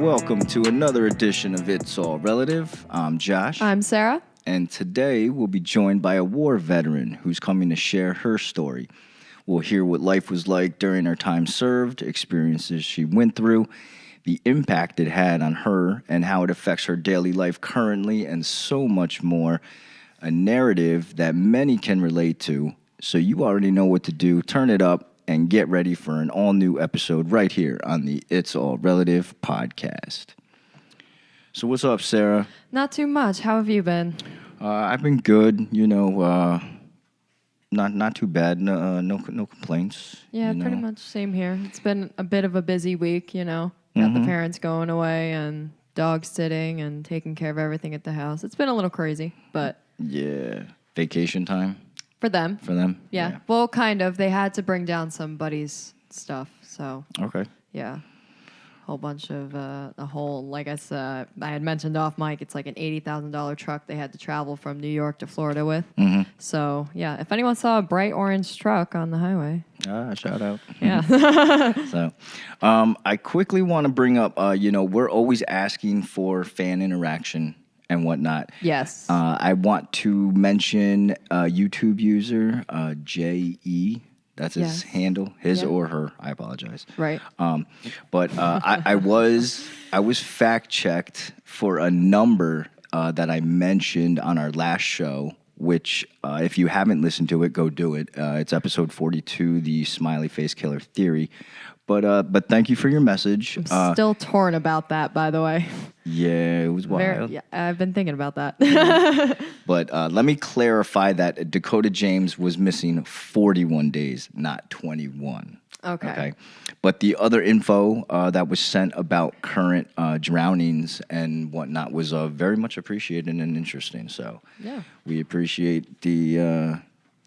Welcome to another edition of It's All Relative. I'm Josh. I'm Sarah. And today we'll be joined by a war veteran who's coming to share her story. We'll hear what life was like during her time served, experiences she went through, the impact it had on her, and how it affects her daily life currently, and so much more. A narrative that many can relate to. So you already know what to do. Turn it up and get ready for an all-new episode right here on the It's All Relative podcast. So what's up, Sarah? Not too much. How have you been? I've been good. Not too bad. No complaints. Yeah, pretty much same here. It's been a bit of a busy week, Got the parents going away and dog sitting and taking care of everything at the house. It's been a little crazy, but... Yeah. Vacation time? For them. Yeah. Well, kind of. They had to bring down some buddies' stuff, so... Okay. Yeah. Whole bunch of like I said, I had mentioned off mic, it's like an $80,000 truck they had to travel from New York to Florida with. Mm-hmm. So yeah, if anyone saw a bright orange truck on the highway, shout out. Yeah. So, I quickly want to bring up, we're always asking for fan interaction and whatnot. Yes. I want to mention a YouTube user, J.E. That's his handle, or her. I apologize. Right. But I was fact checked for a number that I mentioned on our last show. Which, if you haven't listened to it, go do it. It's episode 42, the smiley face killer theory. But thank you for your message. I'm still torn about that, by the way. Yeah, it was wild. I've been thinking about that. But let me clarify that Dakota James was missing 41 days, not 21. Okay. But the other info that was sent about current drownings and whatnot was very much appreciated and interesting. So we appreciate the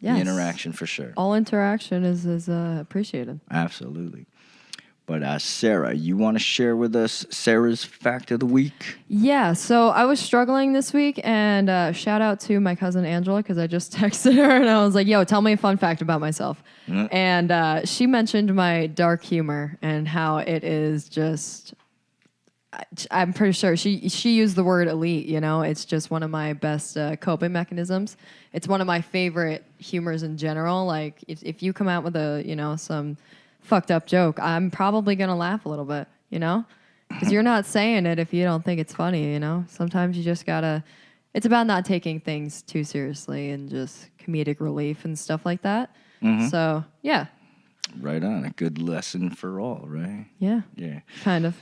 interaction for sure. All interaction is appreciated. Absolutely. But Sarah, you want to share with us Sarah's fact of the week? Yeah, so I was struggling this week, and shout out to my cousin Angela, because I just texted her, and I was like, yo, tell me a fun fact about myself. Mm-hmm. And she mentioned my dark humor and how it is just... I'm pretty sure she used the word elite, It's just one of my best coping mechanisms. It's one of my favorite humors in general. Like, if you come out with some fucked up joke, I'm probably going to laugh a little bit, Because you're not saying it if you don't think it's funny, Sometimes you just gotta... It's about not taking things too seriously and just comedic relief and stuff like that. Mm-hmm. So, yeah. Right on. A good lesson for all, right? Yeah. Kind of.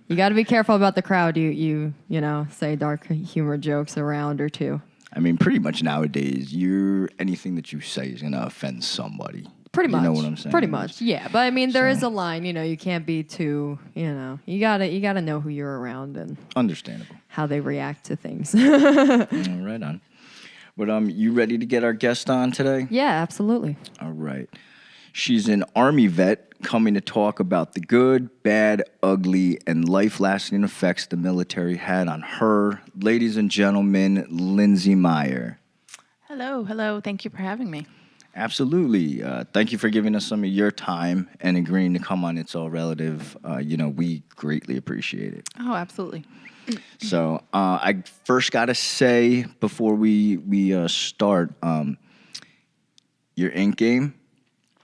You got to be careful about the crowd you say dark humor jokes around or two. I mean, pretty much nowadays, anything that you say is going to offend somebody. Pretty much. You know what I'm saying? Pretty much, yeah. But I mean, there is a line, you can't be too, you gotta know who you're around and understandable how they react to things. Right on. But you ready to get our guest on today? Yeah, absolutely. All right. She's an Army vet coming to talk about the good, bad, ugly, and life-lasting effects the military had on her. Ladies and gentlemen, Lindsay Meyer. Hello. Thank you for having me. Absolutely. Thank you for giving us some of your time and agreeing to come on It's All Relative. We greatly appreciate it. Oh, absolutely. So I first got to say before we start, your ink game,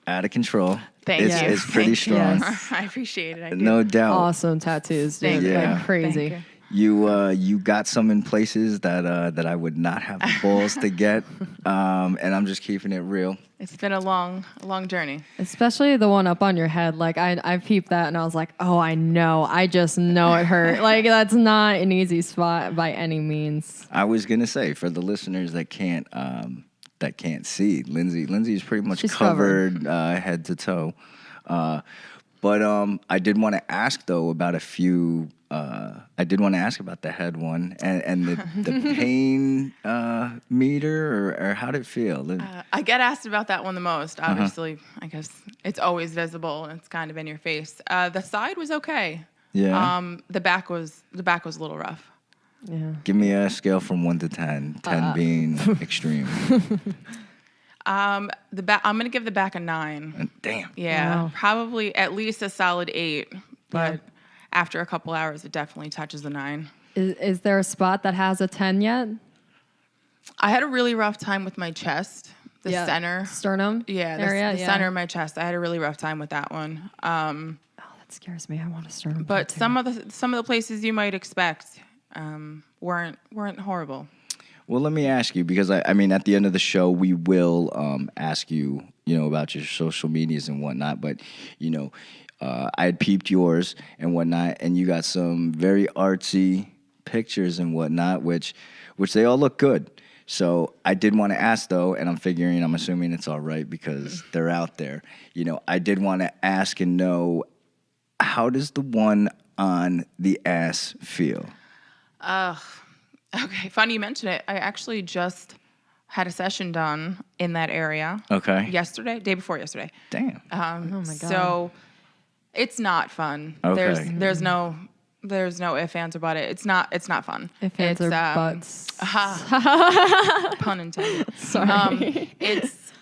out of control. Thank you. It's pretty strong. Yes. I appreciate it. No doubt. Awesome tattoos, dude. Like crazy. You got some in places that I would not have the balls to get, and I'm just keeping it real. It's been a long journey. Especially the one up on your head. Like I peeped that and I was like, oh, I just know it hurt. Like that's not an easy spot by any means. I was gonna say for the listeners that can't see, Lindsay is pretty much covered head to toe. But I did want to ask though about a few. I did want to ask about the head one and the pain meter or how did it feel? I get asked about that one the most. Obviously, I guess it's always visible and it's kind of in your face. The side was okay. Yeah. The back was a little rough. Yeah. Give me a scale from 1 to 10. 10 being extreme. I'm gonna give the back a 9. Damn. Yeah, wow. Probably at least a solid 8. But after a couple hours, it definitely touches a 9. Is there a spot that has a 10 yet? I had a really rough time with my chest, the Yeah. center. Sternum Yeah, the center of my chest. I had a really rough time with that one. That scares me. I want a sternum. But tattoo. some of the places you might expect weren't horrible. Well, let me ask you, because I mean, at the end of the show, we will ask you, about your social medias and whatnot. But, I had peeped yours and whatnot, and you got some very artsy pictures and whatnot, which they all look good. So I did want to ask, though, and I'm assuming it's all right because they're out there. I did want to ask and know, how does the one on the ass feel? Okay, funny you mention it. I actually just had a session done in that area. Okay. Day before yesterday. Damn. Oh my God. So it's not fun. Okay. There's no ifs, ands, or about it. It's not fun. If hands It's, are butts. Pun intended. Sorry. It's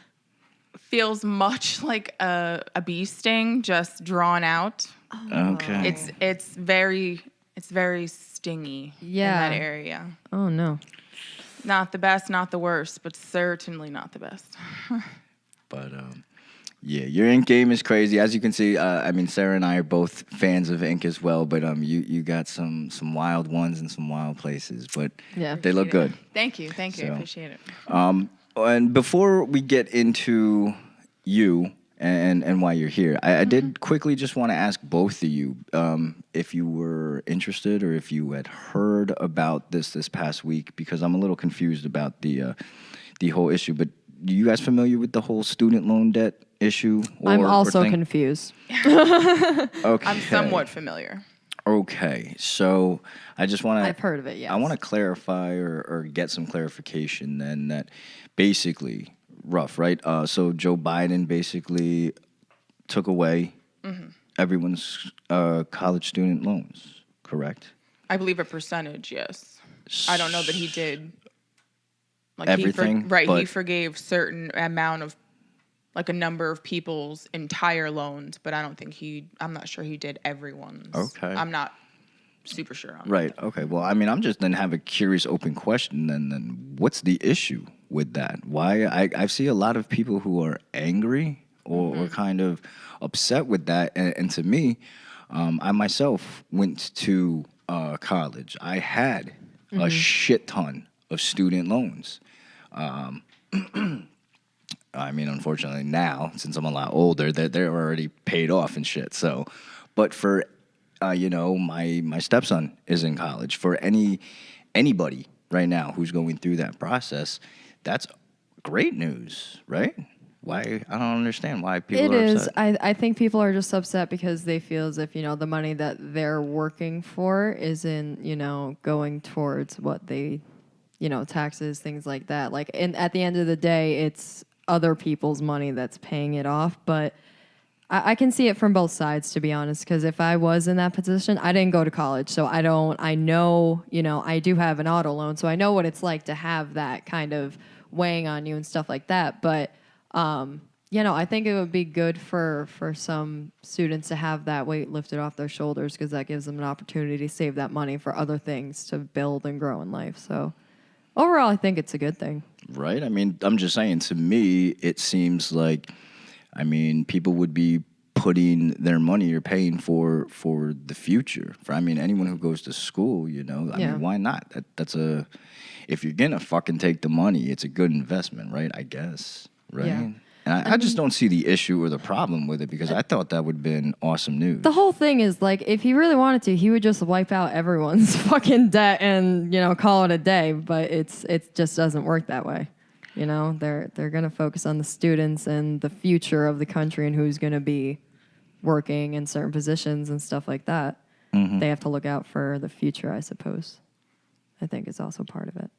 feels much like a bee sting, just drawn out. Okay. It's very stingy Yeah. in that area. Oh no. Not the best, not the worst, but certainly not the best. But yeah, your ink game is crazy. As you can see, Sarah and I are both fans of ink as well. But you got some wild ones in some wild places. But Yeah. they look good. Thank you. I So, appreciate it. And before we get into you and why you're here, I did quickly just want to ask both of you if you were interested or if you had heard about this past week, because I'm a little confused about the whole issue. But are you guys familiar with the whole student loan debt issue? I'm also thing? confused. Okay. I'm somewhat familiar. Okay, so I just want to... I've heard of it, yes. I want to clarify or get some clarification then that basically, rough, right? So Joe Biden basically took away everyone's college student loans, correct? I believe a percentage, yes. I don't know that he did. Like Everything, he forgave certain amount of, like a number of people's entire loans, but I'm not sure he did everyone's. Okay. I'm not super sure on Right, okay. Well, I'm just then have a curious open question then what's the issue with that? Why? I see a lot of people who are angry or kind of upset with that, and to me, I myself went to college. I had a shit ton of student loans. Unfortunately now, since I'm a lot older, they're already paid off and shit. So, but for, my stepson is in college. For anybody right now who's going through that process, that's great news, right? Why? I don't understand why people are upset. I think people are just upset because they feel as if, the money that they're working for isn't, going towards what they, taxes, things like that. Like, and at the end of the day, it's other people's money that's paying it off. But I can see it from both sides, to be honest, because if I was in that position, I didn't go to college. So I know, I do have an auto loan. So I know what it's like to have that kind of weighing on you and stuff like that. But, I think it would be good for some students to have that weight lifted off their shoulders, because that gives them an opportunity to save that money for other things to build and grow in life. So overall, I think it's a good thing. Right? I'm just saying, to me, it seems like, people would be putting their money or paying for the future. For, anyone who goes to school, why not? If you're going to fucking take the money, it's a good investment, right? I guess, right? Yeah. And I just don't see the issue or the problem with it, because I thought that would have been awesome news. The whole thing is, like, if he really wanted to, he would just wipe out everyone's fucking debt and, call it a day. But it just doesn't work that way. They're going to focus on the students and the future of the country and who's going to be working in certain positions and stuff like that. Mm-hmm. They have to look out for the future, I suppose. I think it's also part of it.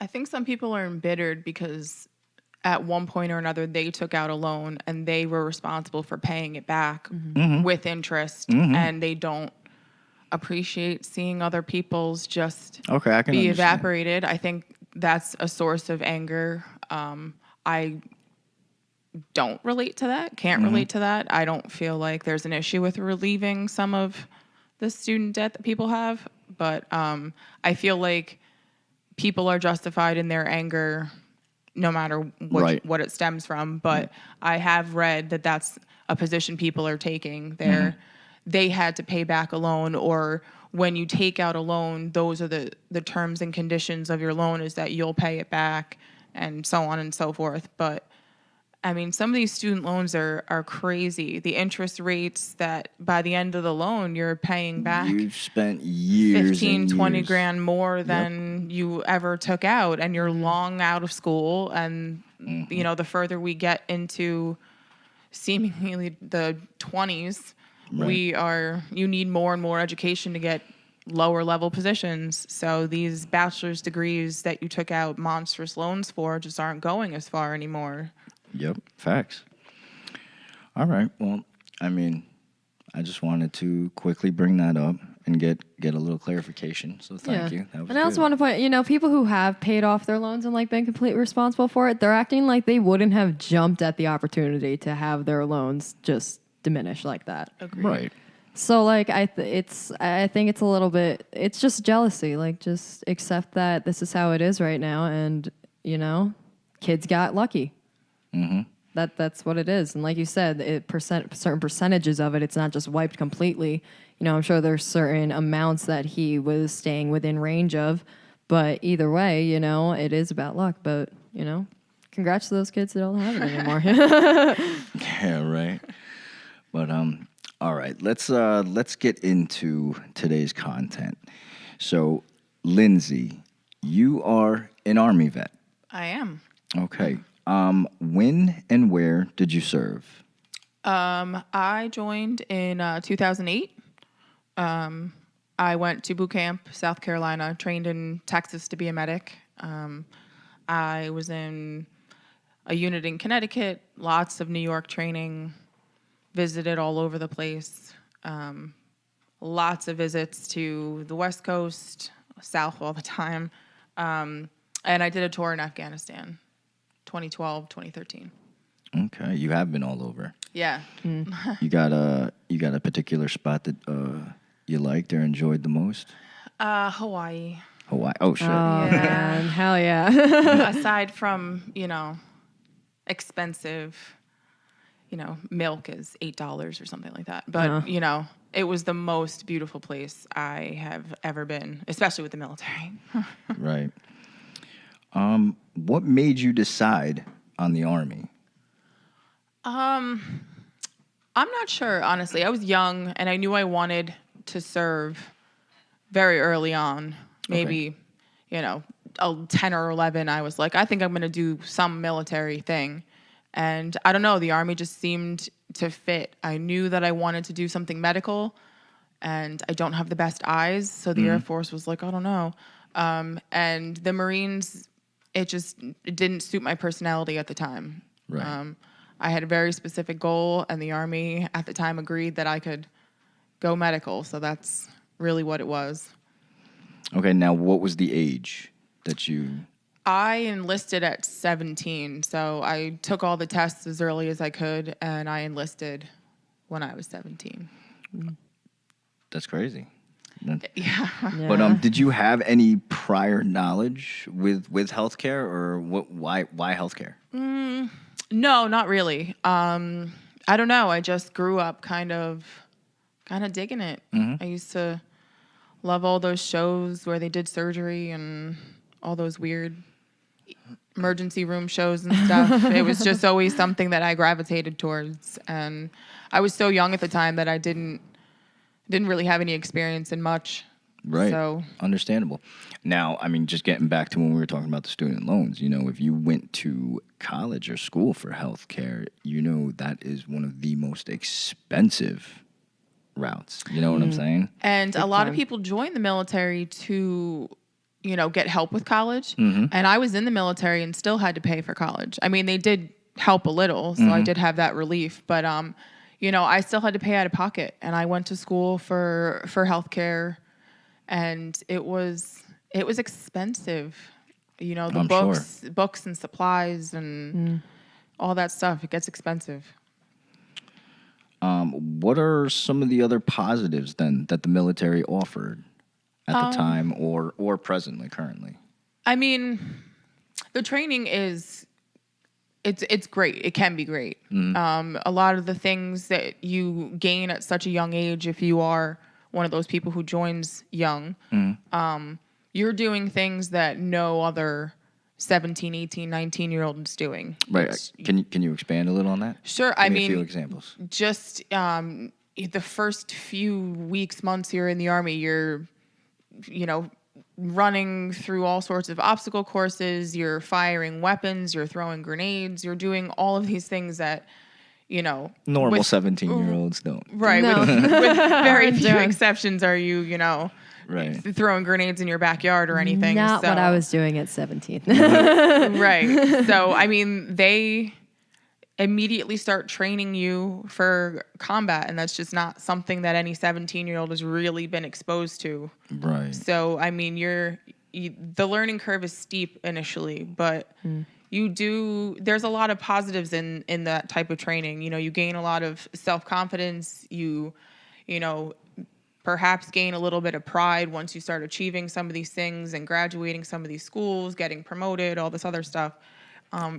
I think some people are embittered because at one point or another, they took out a loan and they were responsible for paying it back with interest, and they don't appreciate seeing other people's just I can be understand. evaporated. I think that's a source of anger. I don't relate to that, can't relate to that. I don't feel like there's an issue with relieving some of the student debt that people have, but I feel like people are justified in their anger no matter what it stems from. But I have read that that's a position people are taking. They had to pay back a loan, or when you take out a loan, those are the terms and conditions of your loan is that you'll pay it back and so on and so forth. But I mean, some of these student loans are crazy. The interest rates that by the end of the loan, you're paying back You've spent years 15, and 20 years. grand more than you ever took out, and you're long out of school. And, you know, the further we get into seemingly the 20s, you need more and more education to get lower level positions. So these bachelor's degrees that you took out monstrous loans for just aren't going as far anymore. Yep, facts. All right. Well, I mean, I just wanted to quickly bring that up and get a little clarification. So thank you. That was and I also want to point, you know, people who have paid off their loans and like been completely responsible for it, they're acting like they wouldn't have jumped at the opportunity to have their loans just diminish like that. Agreed. Right. So like I think it's a little bit, it's just jealousy. Like just accept that this is how it is right now, and you know, kids got lucky. Mm-hmm. That's what it is. And like you said, certain percentages of it, it's not just wiped completely. You know, I'm sure there's certain amounts that he was staying within range of, but either way, you know, it is about luck. But you know, congrats to those kids that don't have it anymore. Yeah, right. But all right, let's get into today's content. So, Lindsay, you are an Army vet. I am. Okay. When and where did you serve? I joined in 2008. I went to boot camp, South Carolina, trained in Texas to be a medic. I was in a unit in Connecticut, lots of New York training, visited all over the place, lots of visits to the West Coast, South all the time. And I did a tour in Afghanistan, 2012, 2013. Okay, you have been all over. Yeah. You got a particular spot that you liked or enjoyed the most? Hawaii. Hawaii. Oh, shit. Man, hell yeah. Aside from, you know, expensive, you know, milk is $8 or something like that. But, you know, it was the most beautiful place I have ever been, especially with the military. Right. What made you decide on the Army? I'm not sure, honestly. I was young, and I knew I wanted to serve very early on. Maybe, you know, 10 or 11, I was like, I think I'm going to do some military thing. And I don't know, the Army just seemed to fit. I knew that I wanted to do something medical, and I don't have the best eyes, so the Air Force was like, I don't know. And the Marines, it didn't suit my personality at the time. Right. I had a very specific goal, and the Army at the time agreed that I could go medical, so that's really what it was. Okay, now what was the age that you... I enlisted at 17, so I took all the tests as early as I could, and I enlisted when I was 17. That's crazy. Yeah. But did you have any prior knowledge with healthcare, or why healthcare? No, not really. I don't know. I just grew up kind of digging it. I used to love all those shows where they did surgery and all those weird emergency room shows and stuff. It was just always something that I gravitated towards, and I was so young at the time that I didn't really have any experience in much. Right. So Understandable. Now, I mean, just getting back to when we were talking about the student loans, you know, if you went to college or school for healthcare, you know, that is one of the most expensive routes. You know what I'm saying? And a lot of people join the military to, you know, get help with college. And I was in the military and still had to pay for college. I mean, they did help a little, so I did have that relief. But, you know, I still had to pay out of pocket. And I went to school for healthcare, and it was expensive. You know, the books and supplies and all that stuff. It gets expensive. What are some of the other positives then that the military offered at the time or presently, currently? I mean, the training is it's great. It can be great. A lot of the things that you gain at such a young age, if you are one of those people who joins young, you're doing things that no other 17, 18, 19-year-old is doing. Right. Can you expand a little on that? Sure. Give me a few examples. Just the first few weeks, months you're in the Army, you're, running through all sorts of obstacle courses, you're firing weapons, you're throwing grenades, you're doing all of these things that, Normal 17-year-olds don't. Right. No. With very few exceptions are you, Right. throwing grenades in your backyard or anything. Not So- what I was doing at 17. Right. So, I mean, they immediately start training you for combat, and that's just not something that any 17-year-old has really been exposed to. Right. So, I mean, the learning curve is steep initially, but there's a lot of positives in that type of training. You gain a lot of self-confidence. You perhaps gain a little bit of pride once you start achieving some of these things and graduating some of these schools, getting promoted, all this other stuff.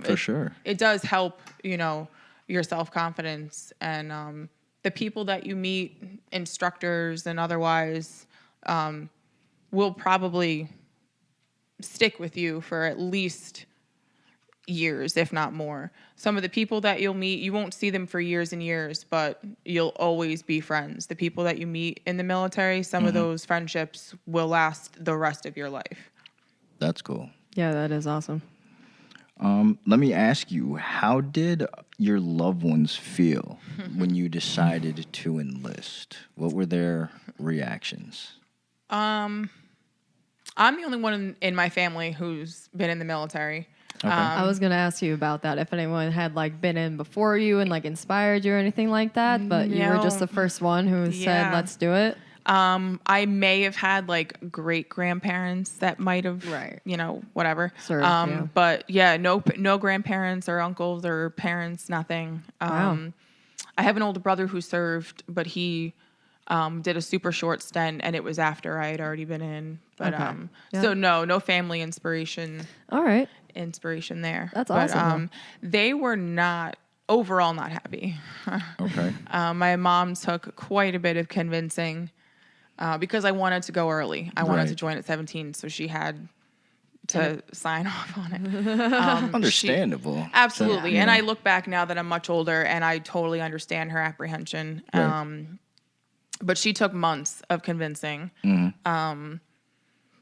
For sure. It does help, your self-confidence and the people that you meet, instructors and otherwise, will probably stick with you for at least years, if not more. Some of the people that you'll meet, you won't see them for years and years, but you'll always be friends. The people that you meet in the military, some of those friendships will last the rest of your life. That's cool. Yeah, that is awesome. Let me ask you, how did your loved ones feel when you decided to enlist? What were their reactions? I'm the only one in my family who's been in the military. Okay. I was going to ask you about that, if anyone had been in before you and inspired you or anything like that, but you were just the first one who said, let's do it. I may have had great grandparents that might have, Right. Whatever. Served, yeah. But no grandparents or uncles or parents, nothing. Wow. I have an older brother who served, but he did a super short stint, and it was after I had already been in. But Okay. Yeah. so no family inspiration All right. there. That's but, awesome, they were overall not happy. Okay. My mom took quite a bit of convincing. Because I wanted to go early. I wanted to join at 17, so she had to sign off on it. Understandable. Absolutely. So, And I look back now that I'm much older, and I totally understand her apprehension. Right. But she took months of convincing.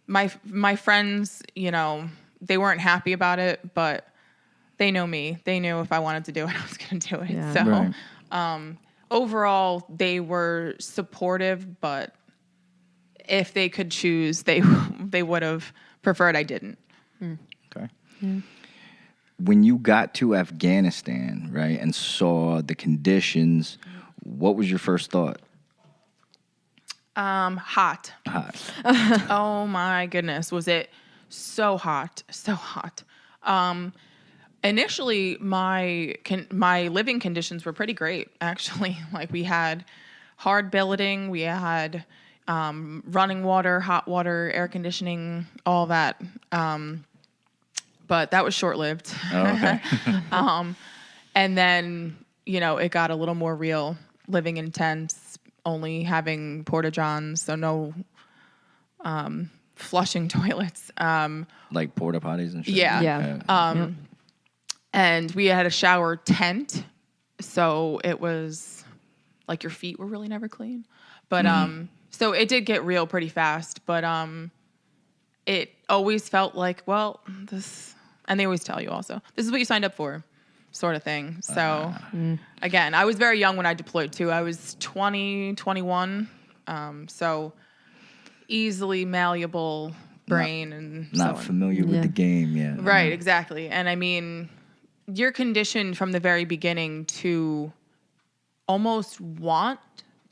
My friends, they weren't happy about it, but they know me. They knew if I wanted to do it, I was going to do it. Yeah. So Right. overall, they were supportive, but if they could choose, they would have preferred I didn't. Okay. When you got to Afghanistan, right, and saw the conditions, what was your first thought? Hot. Hot. Oh my goodness, was it so hot, so hot. Initially, my living conditions were pretty great, actually. We had hard billeting, we had running water, hot water, air conditioning, all that. But that was short-lived. Oh, okay. And then, it got a little more real, living in tents, only having porta-johns, so no flushing toilets. Like porta potties and shit? Yeah. Yeah. And we had a shower tent, so it was your feet were really never clean. But so it did get real pretty fast, but it always felt this, and they always tell you also, this is what you signed up for, sort of thing. So again, I was very young when I deployed too. I was 20, 21, so easily malleable brain and Not so on. familiar with the game yet. Right, exactly. And I mean, you're conditioned from the very beginning to almost want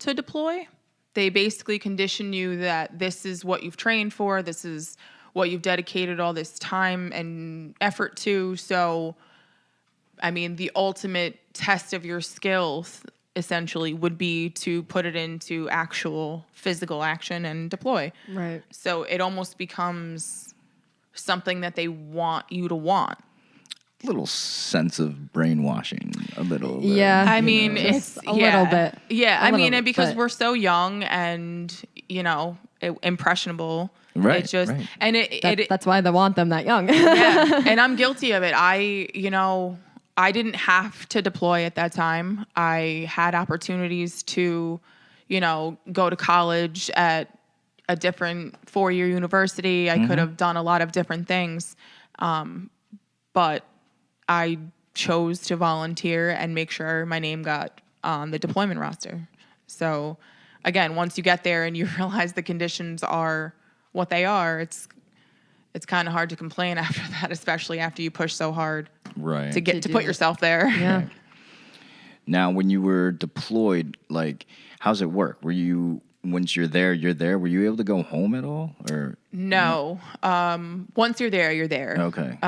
to deploy. They basically condition you that this is what you've trained for, this is what you've dedicated all this time and effort to. So, I mean, the ultimate test of your skills essentially would be to put it into actual physical action and deploy. Right. So it almost becomes something that they want you to want. Little sense of brainwashing, a little. Yeah. I mean, Just it's a little bit. Yeah, A I mean, little and bit, because but- we're so young and impressionable, Right, It just right. and it That's why they want them that young. yeah, and I'm guilty of it. I didn't have to deploy at that time. I had opportunities to, go to college at a different 4-year university. I could have done a lot of different things, but I chose to volunteer and make sure my name got on the deployment roster. So, again, once you get there and you realize the conditions are what they are, it's kind of hard to complain after that, especially after you push so hard Right. to do put it. yourself there. Yeah. Now, when you were deployed, like, how's it work? Once you're there, were you able to go home at all? Or No. Once you're there, you're there. okay.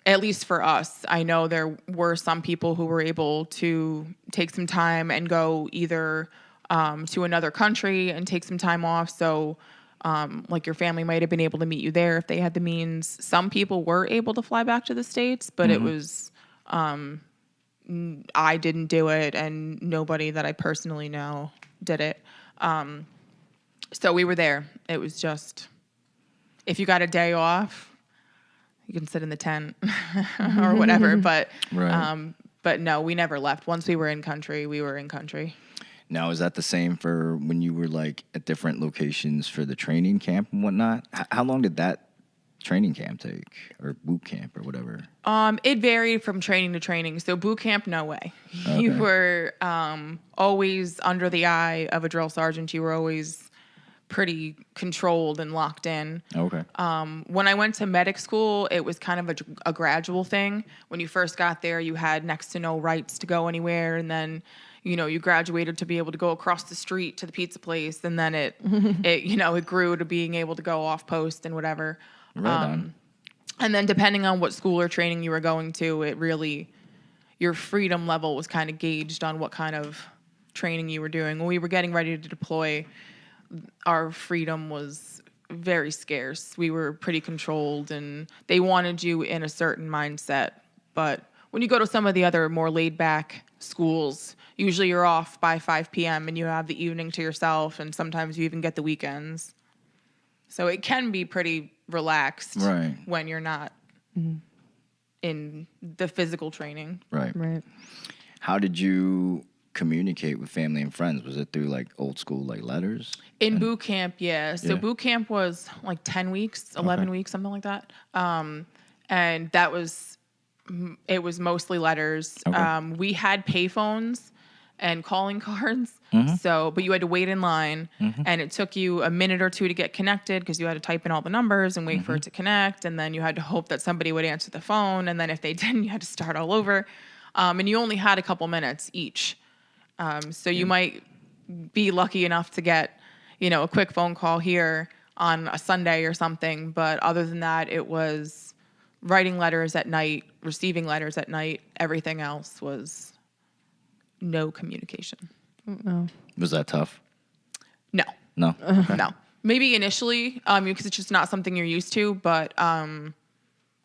At least for us, I know there were some people who were able to take some time and go either to another country and take some time off. So, like your family might have been able to meet you there if they had the means. Some people were able to fly back to the States, but it was, I didn't do it, and nobody that I personally know did it. So we were there. It was just, if you got a day off, you can sit in the tent or whatever. But Right. but no, we never left. Once we were in country, we were in country. Now, is that the same for when you were like at different locations for the training camp and whatnot? How long did that training camp take, or boot camp, or whatever? It varied from training to training. So boot camp, no way. You Okay. were always under the eye of a drill sergeant. You were always pretty controlled and locked in. Okay. When I went to medic school, it was kind of a gradual thing. When you first got there, you had next to no rights to go anywhere, and then you graduated to be able to go across the street to the pizza place, and then it grew to being able to go off post and whatever. Right on. And then depending on what school or training you were going to, it really, your freedom level was kind of gauged on what kind of training you were doing. When we were getting ready to deploy, our freedom was very scarce. We were pretty controlled, and they wanted you in a certain mindset. But when you go to some of the other more laid back schools, usually you're off by 5 p.m. and you have the evening to yourself, and sometimes you even get the weekends. So it can be pretty relaxed Right. when you're not in the physical training. Right. Right. How did you communicate with family and friends? Was it through like old school like letters? In boot camp, yeah. So Yeah. boot camp was like 10 weeks, 11 weeks, something like that. And that was, it was mostly letters. Okay. We had payphones and calling cards. So, but you had to wait in line, and it took you a minute or two to get connected because you had to type in all the numbers and wait for it to connect. And then you had to hope that somebody would answer the phone. And then if they didn't, you had to start all over. And you only had a couple minutes each. So you might be lucky enough to get, a quick phone call here on a Sunday or something. But other than that, it was writing letters at night, receiving letters at night. Everything else was no communication. No. Was that tough? No, No. no. Maybe initially, because it's just not something you're used to. But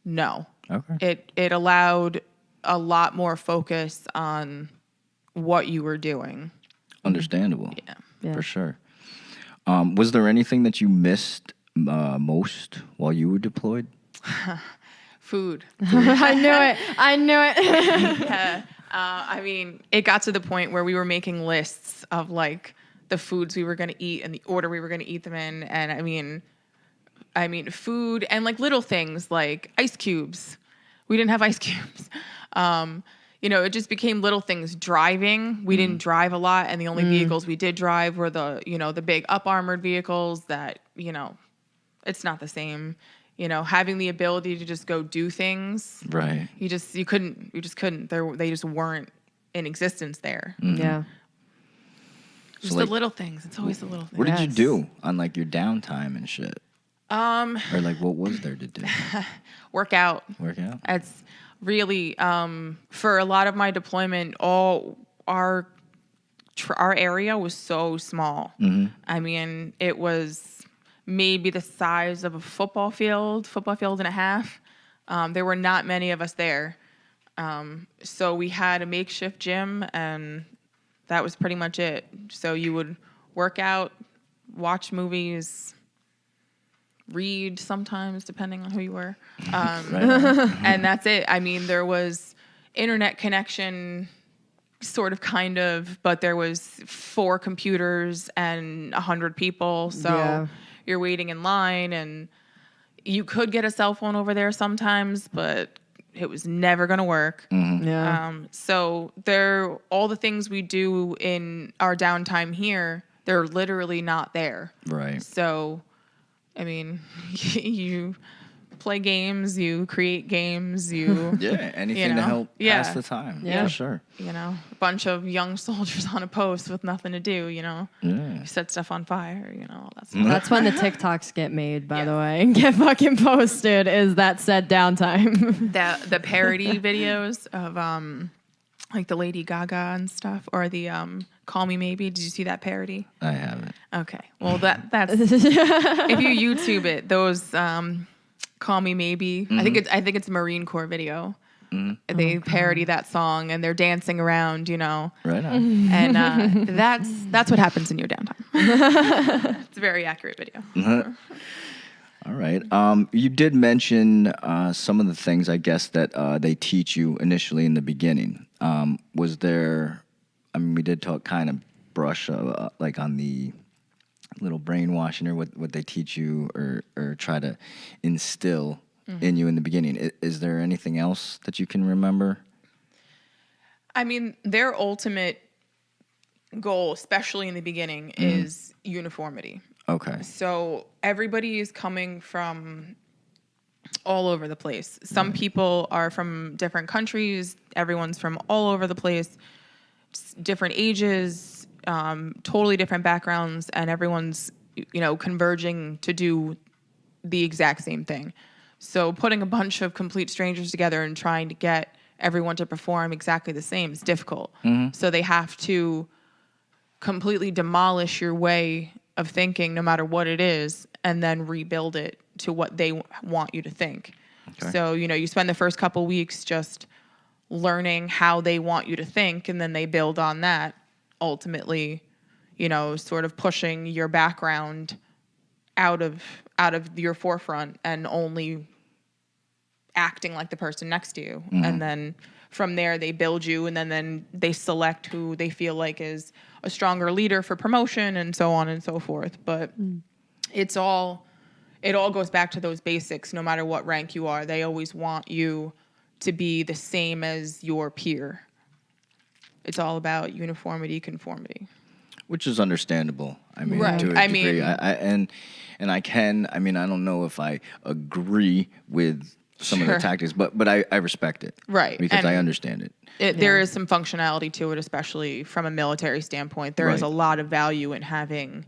no, Okay. it allowed a lot more focus on what you were doing. Understandable. Yeah. For sure. Was there anything that you missed most while you were deployed? Food. I knew it. Yeah. I mean, it got to the point where we were making lists of like the foods we were going to eat and the order we were going to eat them in. And I mean, food and like little things like ice cubes. We didn't have ice cubes. It just became little things. Driving, we didn't drive a lot, and the only vehicles we did drive were the big up armored vehicles that, it's not the same. Having the ability to just go do things. Right. You just couldn't. They just weren't in existence there. Yeah. Just like, the little things. It's always the little things. What did you Yes. do on like your downtime and shit? Or like what was there to do? Work out. Work out? It's really for a lot of my deployment, all our our area was so small. I mean, it was maybe the size of a football field and a half. There were not many of us there. So we had a makeshift gym, and that was pretty much it. So you would work out, watch movies, read sometimes, depending on who you were. And that's it. I mean, there was internet connection, sort of, kind of, but there was 4 computers and 100 people. So you're waiting in line, and you could get a cell phone over there sometimes, but it was never going to work. So all the things we do in our downtime here, they're literally not there. Right. So, I mean, you play games, you create games, you... anything to help pass the time. For sure. A bunch of young soldiers on a post with nothing to do, You set stuff on fire, all that stuff. That's when the TikToks get made, by the way, and get fucking posted, is that said downtime. The parody videos of, like the Lady Gaga and stuff, or the Call Me Maybe. Did you see that parody? I haven't. Okay. Well, that's... if you YouTube it, those... Call Me Maybe. I think it's a Marine Corps video. They parody that song, and they're dancing around, Right on. And that's what happens in your downtime. It's a very accurate video. All right. You did mention some of the things, I guess, that they teach you initially in the beginning. Was there? I mean, we did talk kind of brush like on the little brainwashing, or what they teach you or try to instill in you in the beginning. Is there anything else that you can remember? I mean, their ultimate goal, especially in the beginning, is uniformity. Okay. So everybody is coming from all over the place. Some people are from different countries. Everyone's from all over the place. Different ages. Totally different backgrounds, and everyone's, converging to do the exact same thing. So putting a bunch of complete strangers together and trying to get everyone to perform exactly the same is difficult. So they have to completely demolish your way of thinking, no matter what it is, and then rebuild it to what they want you to think. Okay. So, you spend the first couple weeks just learning how they want you to think, and then they build on that. Ultimately, sort of pushing your background out of your forefront and only acting like the person next to you. And then from there they build you, and then they select who they feel like is a stronger leader for promotion, and so on and so forth. But it all goes back to those basics. No matter what rank you are, they always want you to be the same as your peer. It's all about uniformity, conformity. Which is understandable. I mean, right. to a degree. I don't know if I agree with some of the tactics, but I respect it. Right. Because I understand it. There is some functionality to it, especially from a military standpoint. There is a lot of value in having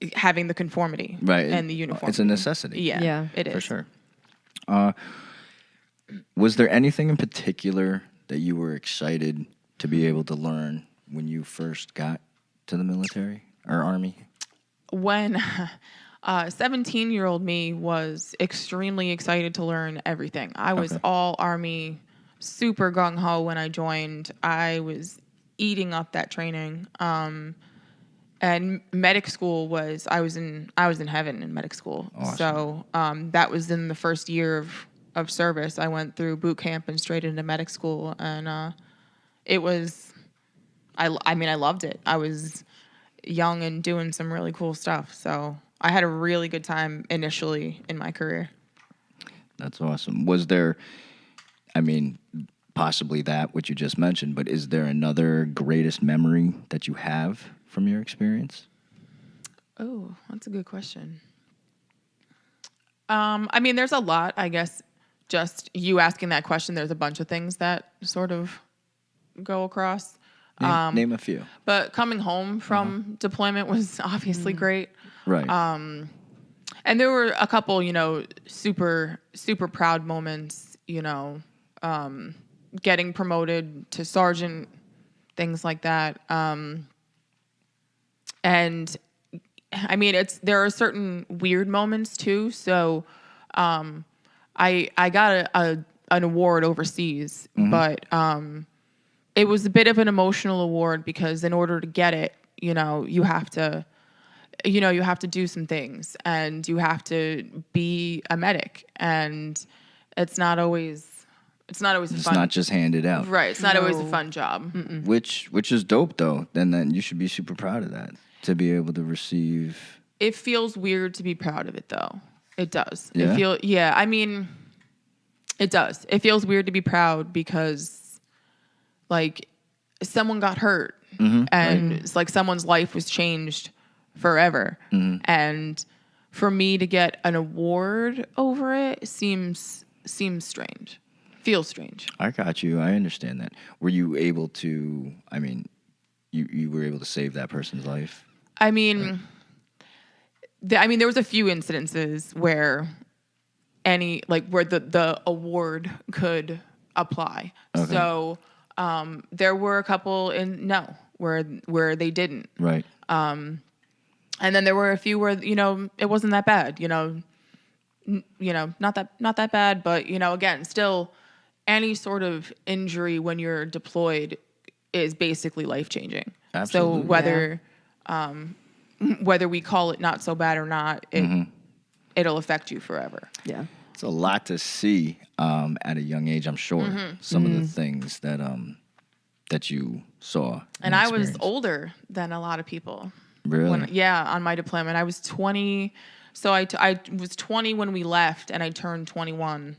the conformity and the uniform. It's a necessity. Yeah, it is. For sure. Was there anything in particular that you were excited to be able to learn when you first got to the military or Army? When 17-year-old me was extremely excited to learn everything. I was all Army, super gung-ho when I joined. I was eating up that training. And medic school I was in heaven in medic school. Awesome. So that was in the first year of service. I went through boot camp and straight into medic school, and it was, I loved it. I was young and doing some really cool stuff, so I had a really good time initially in my career. That's awesome. Was there, possibly that, what you just mentioned, but is there another greatest memory that you have from your experience? Oh, that's a good question. There's a lot, I guess. Just you asking that question, there's a bunch of things that sort of go across. Name a few. But coming home from deployment was obviously great. Right. And there were a couple, super, super proud moments, getting promoted to sergeant things like that. And I mean, there are certain weird moments too. So, I got an award overseas, but it was a bit of an emotional award because in order to get it, you have to do some things, and you have to be a medic, and it's not always a fun. It's not just handed out. Right. It's not always a fun job. Which is dope though. Then you should be super proud of that, to be able to receive. It feels weird to be proud of it though. It does. Yeah? I mean, it does. It feels weird to be proud because like someone got hurt and it's like someone's life was changed forever. And for me to get an award over it seems strange. Feels strange. I got you. I understand that. Were you able to, I mean, you were able to save that person's life? I mean, there was a few incidences where where the award could apply. Okay. So there were a couple where they didn't. Right. And then there were a few where it wasn't that bad. Not that bad, but again, still any sort of injury when you're deployed is basically life changing. Absolutely. So whether we call it not so bad or not, it'll affect you forever. Yeah. It's a lot to see at a young age, I'm sure. Some of the things that you saw. And I was older than a lot of people. Really? On my deployment. I was 20. So I was 20 when we left, and I turned 21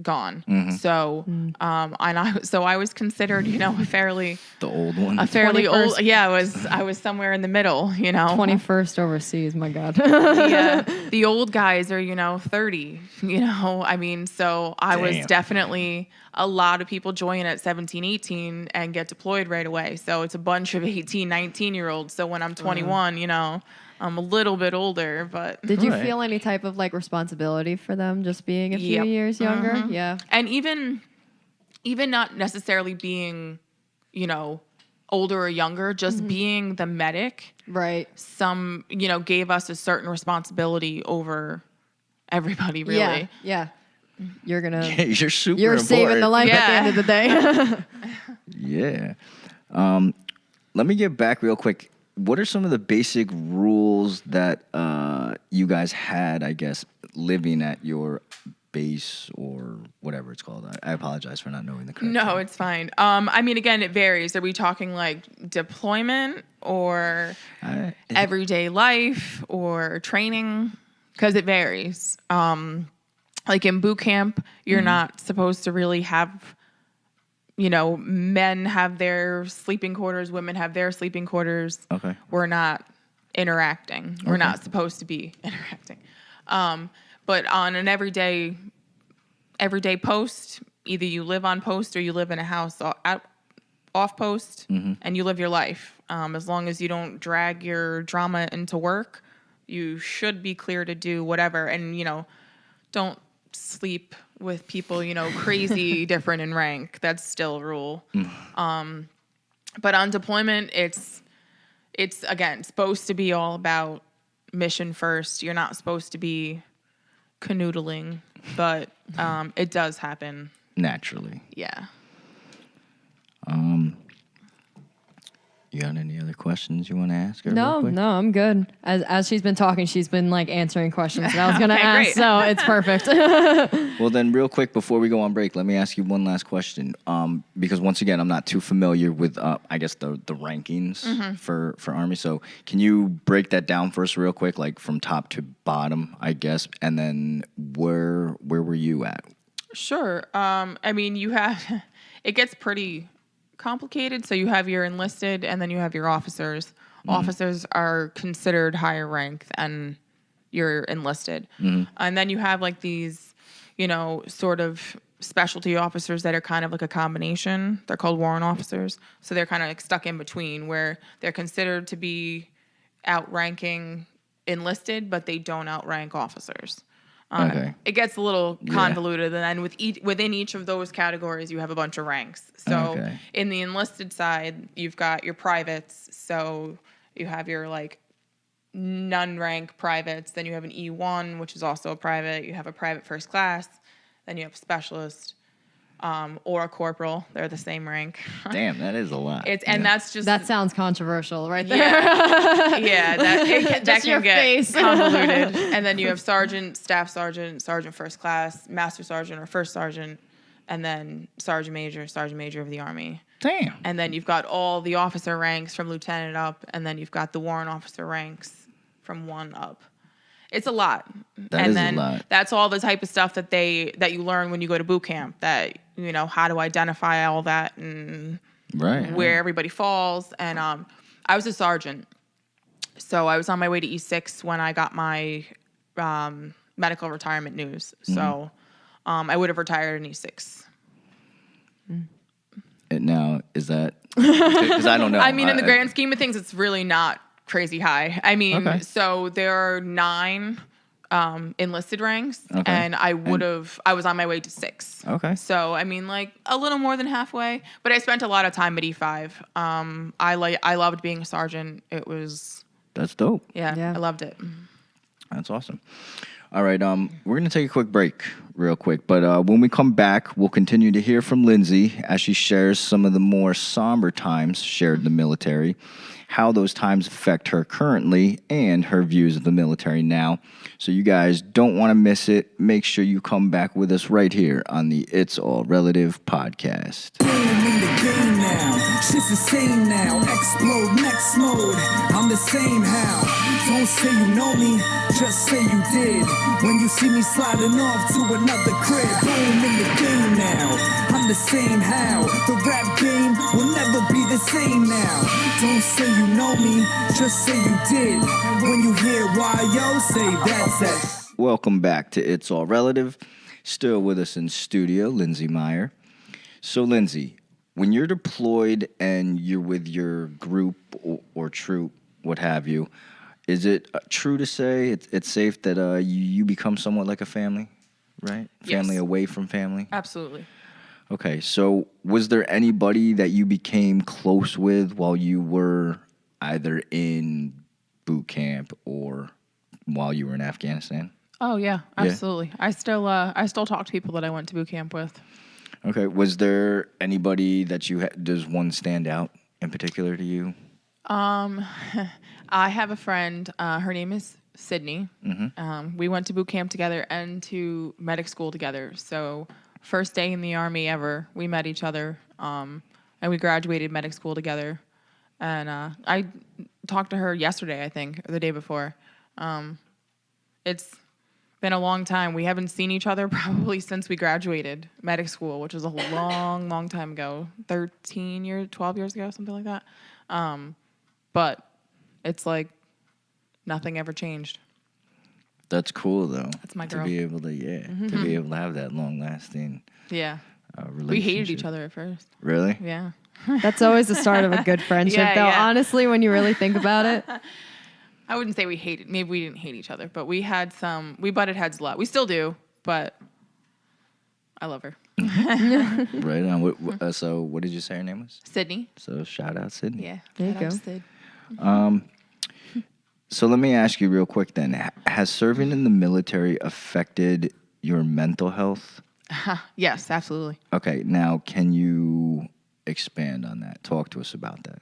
gone. So I was considered, a fairly the old one. A fairly 21st. old. Yeah, I was somewhere in the middle, 21st overseas, my God. Yeah. The old guys are, 30, I mean, so I was definitely, a lot of people join at 17, 18 and get deployed right away. So it's a bunch of 18, 19-year-olds. So when I'm 21, I'm a little bit older, but. Did you feel any type of responsibility for them just being a few years younger? Yeah. And even not necessarily being, older or younger, just being the medic. Right. Some, gave us a certain responsibility over everybody, really. Yeah. You're gonna. Yeah, you're super You're important. saving the life at the end of the day. Yeah. Let me get back real quick. What are some of the basic rules that you guys had, I guess, living at your base or whatever it's called? I apologize for not knowing the correct No, term. it's fine. I mean, again, it varies. Are we talking deployment or everyday life or training? Because it varies. In boot camp, you're not supposed to really have, men have their sleeping quarters, women have their sleeping quarters. Okay. We're not interacting. We're not supposed to be interacting. But on an everyday post, either you live on post or you live in a house off post, and you live your life. As long as you don't drag your drama into work, you should be clear to do whatever. And, don't sleep with people, crazy different in rank. That's still a rule. But on deployment, it's again supposed to be all about mission first. You're not supposed to be canoodling, but it does happen Naturally. Yeah. You got any other questions you want to ask her? No, real quick? no, I'm good. As she's been talking, she's been answering questions that I was going to Okay, ask, great. so it's perfect. Well, then, real quick before we go on break, let me ask you one last question. Because once again, I'm not too familiar with, I guess the rankings for Army. So, can you break that down for us real quick, from top to bottom, I guess, and then where were you at? Sure. I mean, it gets pretty complicated. So you have your enlisted and then you have your officers. Officers are considered higher rank than your enlisted. And then you have these, sort of specialty officers that are kind of like a combination. They're called warrant officers. So they're kind of stuck in between where they're considered to be outranking enlisted, but they don't outrank officers. Okay. It gets a little convoluted, and then within each of those categories, you have a bunch of ranks. So in the enlisted side, you've got your privates. So you have your like non-rank privates. Then you have an E1, which is also a private. You have a private first class. Then you have a specialist. Or a corporal. They're the same rank. Damn, that is a lot. And that's just... That sounds controversial right there. Yeah, that can get face. convoluted. And then you have sergeant, staff sergeant, sergeant first class, master sergeant or first sergeant, and then sergeant major of the Army. Damn. And then you've got all the officer ranks from lieutenant up, and then you've got the warrant officer ranks from 1 up. It's a lot. That is a lot. That's all the type of stuff that you learn when you go to boot camp, that, you know, how to identify all that and where everybody falls. And I was a sergeant. So I was on my way to E6 when I got my medical retirement news. So I would have retired in E6. Now, is that... Because I don't know. I mean, in the grand scheme of things, it's really not crazy high. I mean, so there are 9 enlisted ranks, and I was on my way to 6. Okay. So I mean, like a little more than halfway. But I spent a lot of time at E5. I loved being a sergeant. That's dope. Yeah, I loved it. That's awesome. All right, we're going to take a quick break real quick, but when we come back, we'll continue to hear from Lindsay as she shares some of the more somber times shared in the military, how those times affect her currently, and her views of the military now. So you guys don't want to miss it. Make sure you come back with us right here on the It's All Relative podcast. In the game now, shit's the same now. Explode next mode. I'm the same how. Don't say you know me, just say you did. When you see me sliding off to another crib, boom, in the game now. I'm the same how. The rap game will never be the same now. Don't say you know me, just say you did. When you hear YO, say that's it. Welcome back to It's All Relative. Still with us in studio, Lindsay Meyer. So, Lindsay, when you're deployed and you're with your group or troop, what have you, is it true to say it's safe that you become somewhat like a family, right? Family away from family? Absolutely. Okay, so was there anybody that you became close with while you were either in boot camp or while you were in Afghanistan? Oh yeah, absolutely. I still talk to people that I went to boot camp with. Okay, was there anybody that does one stand out in particular to you? I have a friend. Her name is Sydney. Mm-hmm. We went to boot camp together and to medic school together. So first day in the Army ever, we met each other, and we graduated medic school together. And I talked to her yesterday, I think, or the day before. It's been a long time. We haven't seen each other probably since we graduated medic school, which was a long, long time ago, 12 years ago, something like that. But it's like nothing ever changed. That's cool, though. That's my girl. To be able to, to be able to have that long-lasting relationship. We hated each other at first. Really? Yeah. That's always the start of a good friendship, though. Yeah. Honestly, when you really think about it. I wouldn't say we hated. Maybe we didn't hate each other, but we butted heads a lot. We still do, but I love her. Right on. So what did you say her name was? Sydney. So shout out Sydney. Yeah. There you shout out go. Sid. So let me ask you real quick then. Has serving in the military affected your mental health? Yes, absolutely. Okay. Now, can you expand on that? Talk to us about that.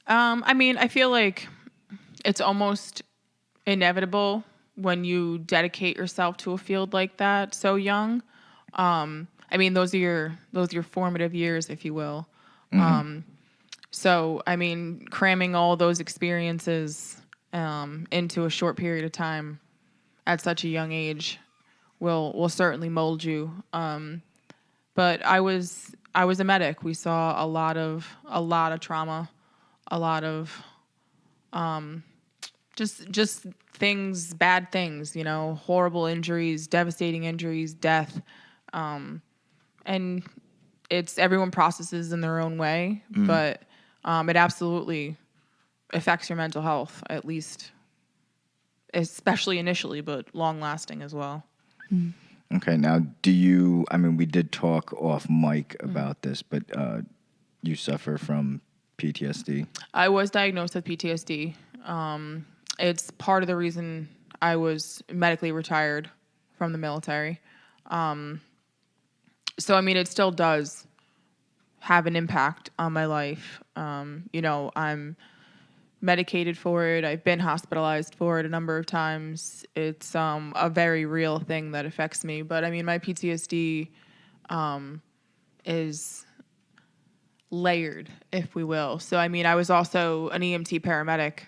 I mean, I feel like it's almost inevitable when you dedicate yourself to a field like that so young. I mean, those are your formative years, if you will. Mm-hmm. So, I mean, cramming all those experiences into a short period of time at such a young age will certainly mold you. But I was a medic. We saw a lot of trauma, a lot of just things, bad things, horrible injuries, devastating injuries, death. And everyone processes in their own way, but it absolutely affects your mental health, at least, especially initially, but long lasting as well. Okay, now we did talk off mic about this, but you suffer from PTSD? I was diagnosed with PTSD. It's part of the reason I was medically retired from the military. So, I mean, it still does have an impact on my life. I'm medicated for it. I've been hospitalized for it a number of times. It's a very real thing that affects me. But, I mean, my PTSD is layered, if we will. So, I mean, I was also an EMT paramedic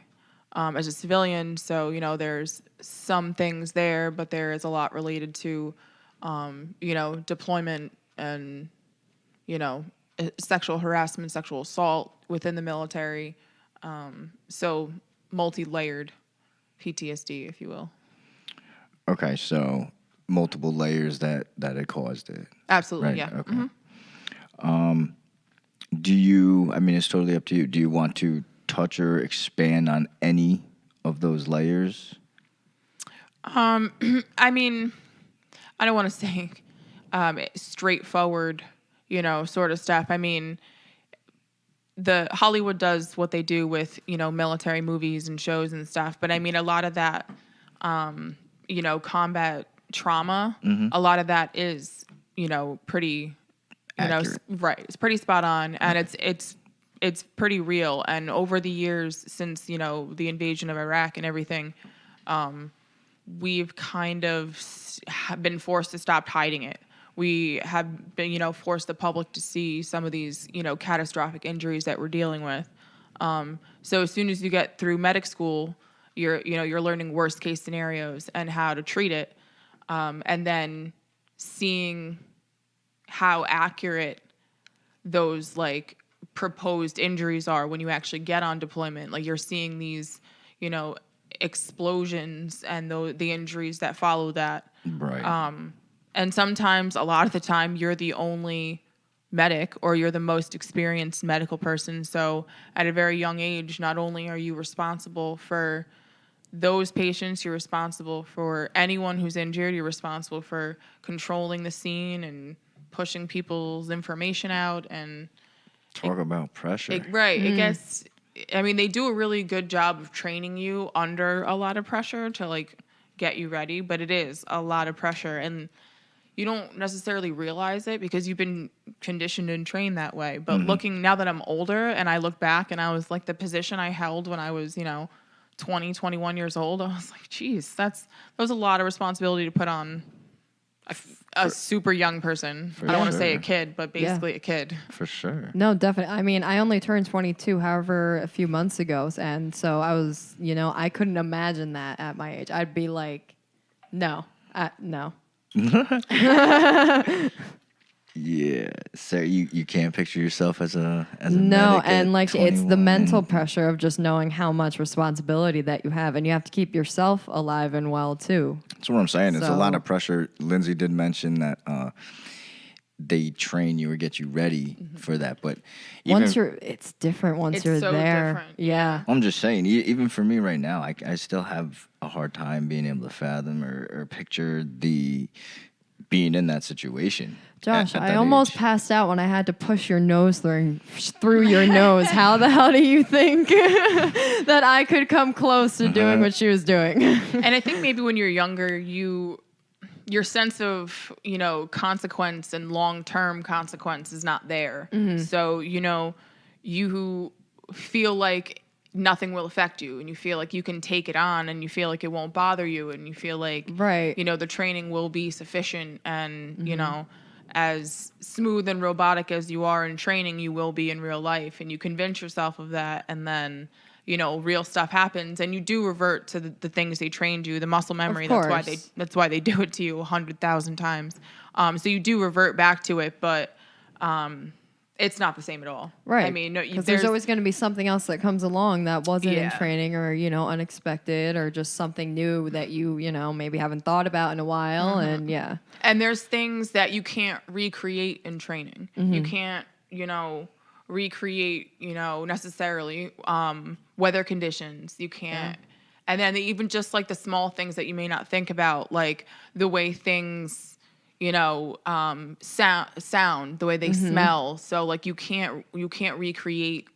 as a civilian. So, there's some things there, but there is a lot related to, deployment and, sexual harassment, sexual assault within the military. So multi-layered PTSD, if you will. Okay, so multiple layers that it caused it. Absolutely, Right? yeah. Okay. Mm-hmm. Do you, it's totally up to you. Do you want to touch or expand on any of those layers? I mean, I don't want to say straightforward, sort of stuff. I mean, the Hollywood does what they do with, military movies and shows and stuff. But I mean, a lot of that, combat trauma, a lot of that is, pretty, Accurate. right. It's pretty spot on. And it's pretty real. And over the years since, the invasion of Iraq and everything, we've kind of been forced to stop hiding it. We have been, forced the public to see some of these, catastrophic injuries that we're dealing with. So as soon as you get through medic school, you're learning worst case scenarios and how to treat it. And then seeing how accurate those like proposed injuries are when you actually get on deployment. Like you're seeing these, explosions and the injuries that follow that. Right. And sometimes, a lot of the time, you're the only medic or you're the most experienced medical person. So at a very young age, not only are you responsible for those patients, you're responsible for anyone who's injured, you're responsible for controlling the scene and pushing people's information out. And Talk about pressure. it gets, they do a really good job of training you under a lot of pressure to like get you ready, but it is a lot of pressure. And you don't necessarily realize it because you've been conditioned and trained that way. But looking now that I'm older and I look back and I was like the position I held when I was, 20, 21 years old, I was like, geez, that was a lot of responsibility to put on a super young person. I don't want to say a kid, but basically a kid. For sure. No, definitely. I only turned 22, however, a few months ago. And so I was, I couldn't imagine that at my age. I'd be like, no. Yeah, so you can't picture yourself as a no, medic and at like it's the 21 mental and- pressure of just knowing how much responsibility that you have, and you have to keep yourself alive and well too. That's what I'm saying. It's a lot So- of pressure. Lindsay did mention that they train you or get you ready for that, but It's different once It's you're so there. different. Yeah. I'm just saying, even for me right now, I still have a hard time being able to fathom or picture being in that situation. Josh, at I that almost age. passed out when I had to push your nose through your nose. How the hell do you think that I could come close to doing what she was doing? And I think maybe when you're younger, your sense of, consequence and long-term consequence is not there. So, you feel like nothing will affect you and you feel like you can take it on and you feel like it won't bother you and you feel like, Right. the training will be sufficient and, as smooth and robotic as you are in training, you will be in real life. And you convince yourself of that. And then, real stuff happens and you do revert to the things they trained you, the muscle memory. course. That's why they do it to you 100,000 times. So you do revert back to it, but it's not the same at all. Right. No, because there's always going to be something else that comes along that wasn't in Yeah. training or, unexpected or just something new that you, maybe haven't thought about in a while. And yeah. And there's things that you can't recreate in training. You can't, recreate, necessarily weather conditions. You can't And then even just like the small things that you may not think about, like the way things, sound, the way they smell. So like you can't recreate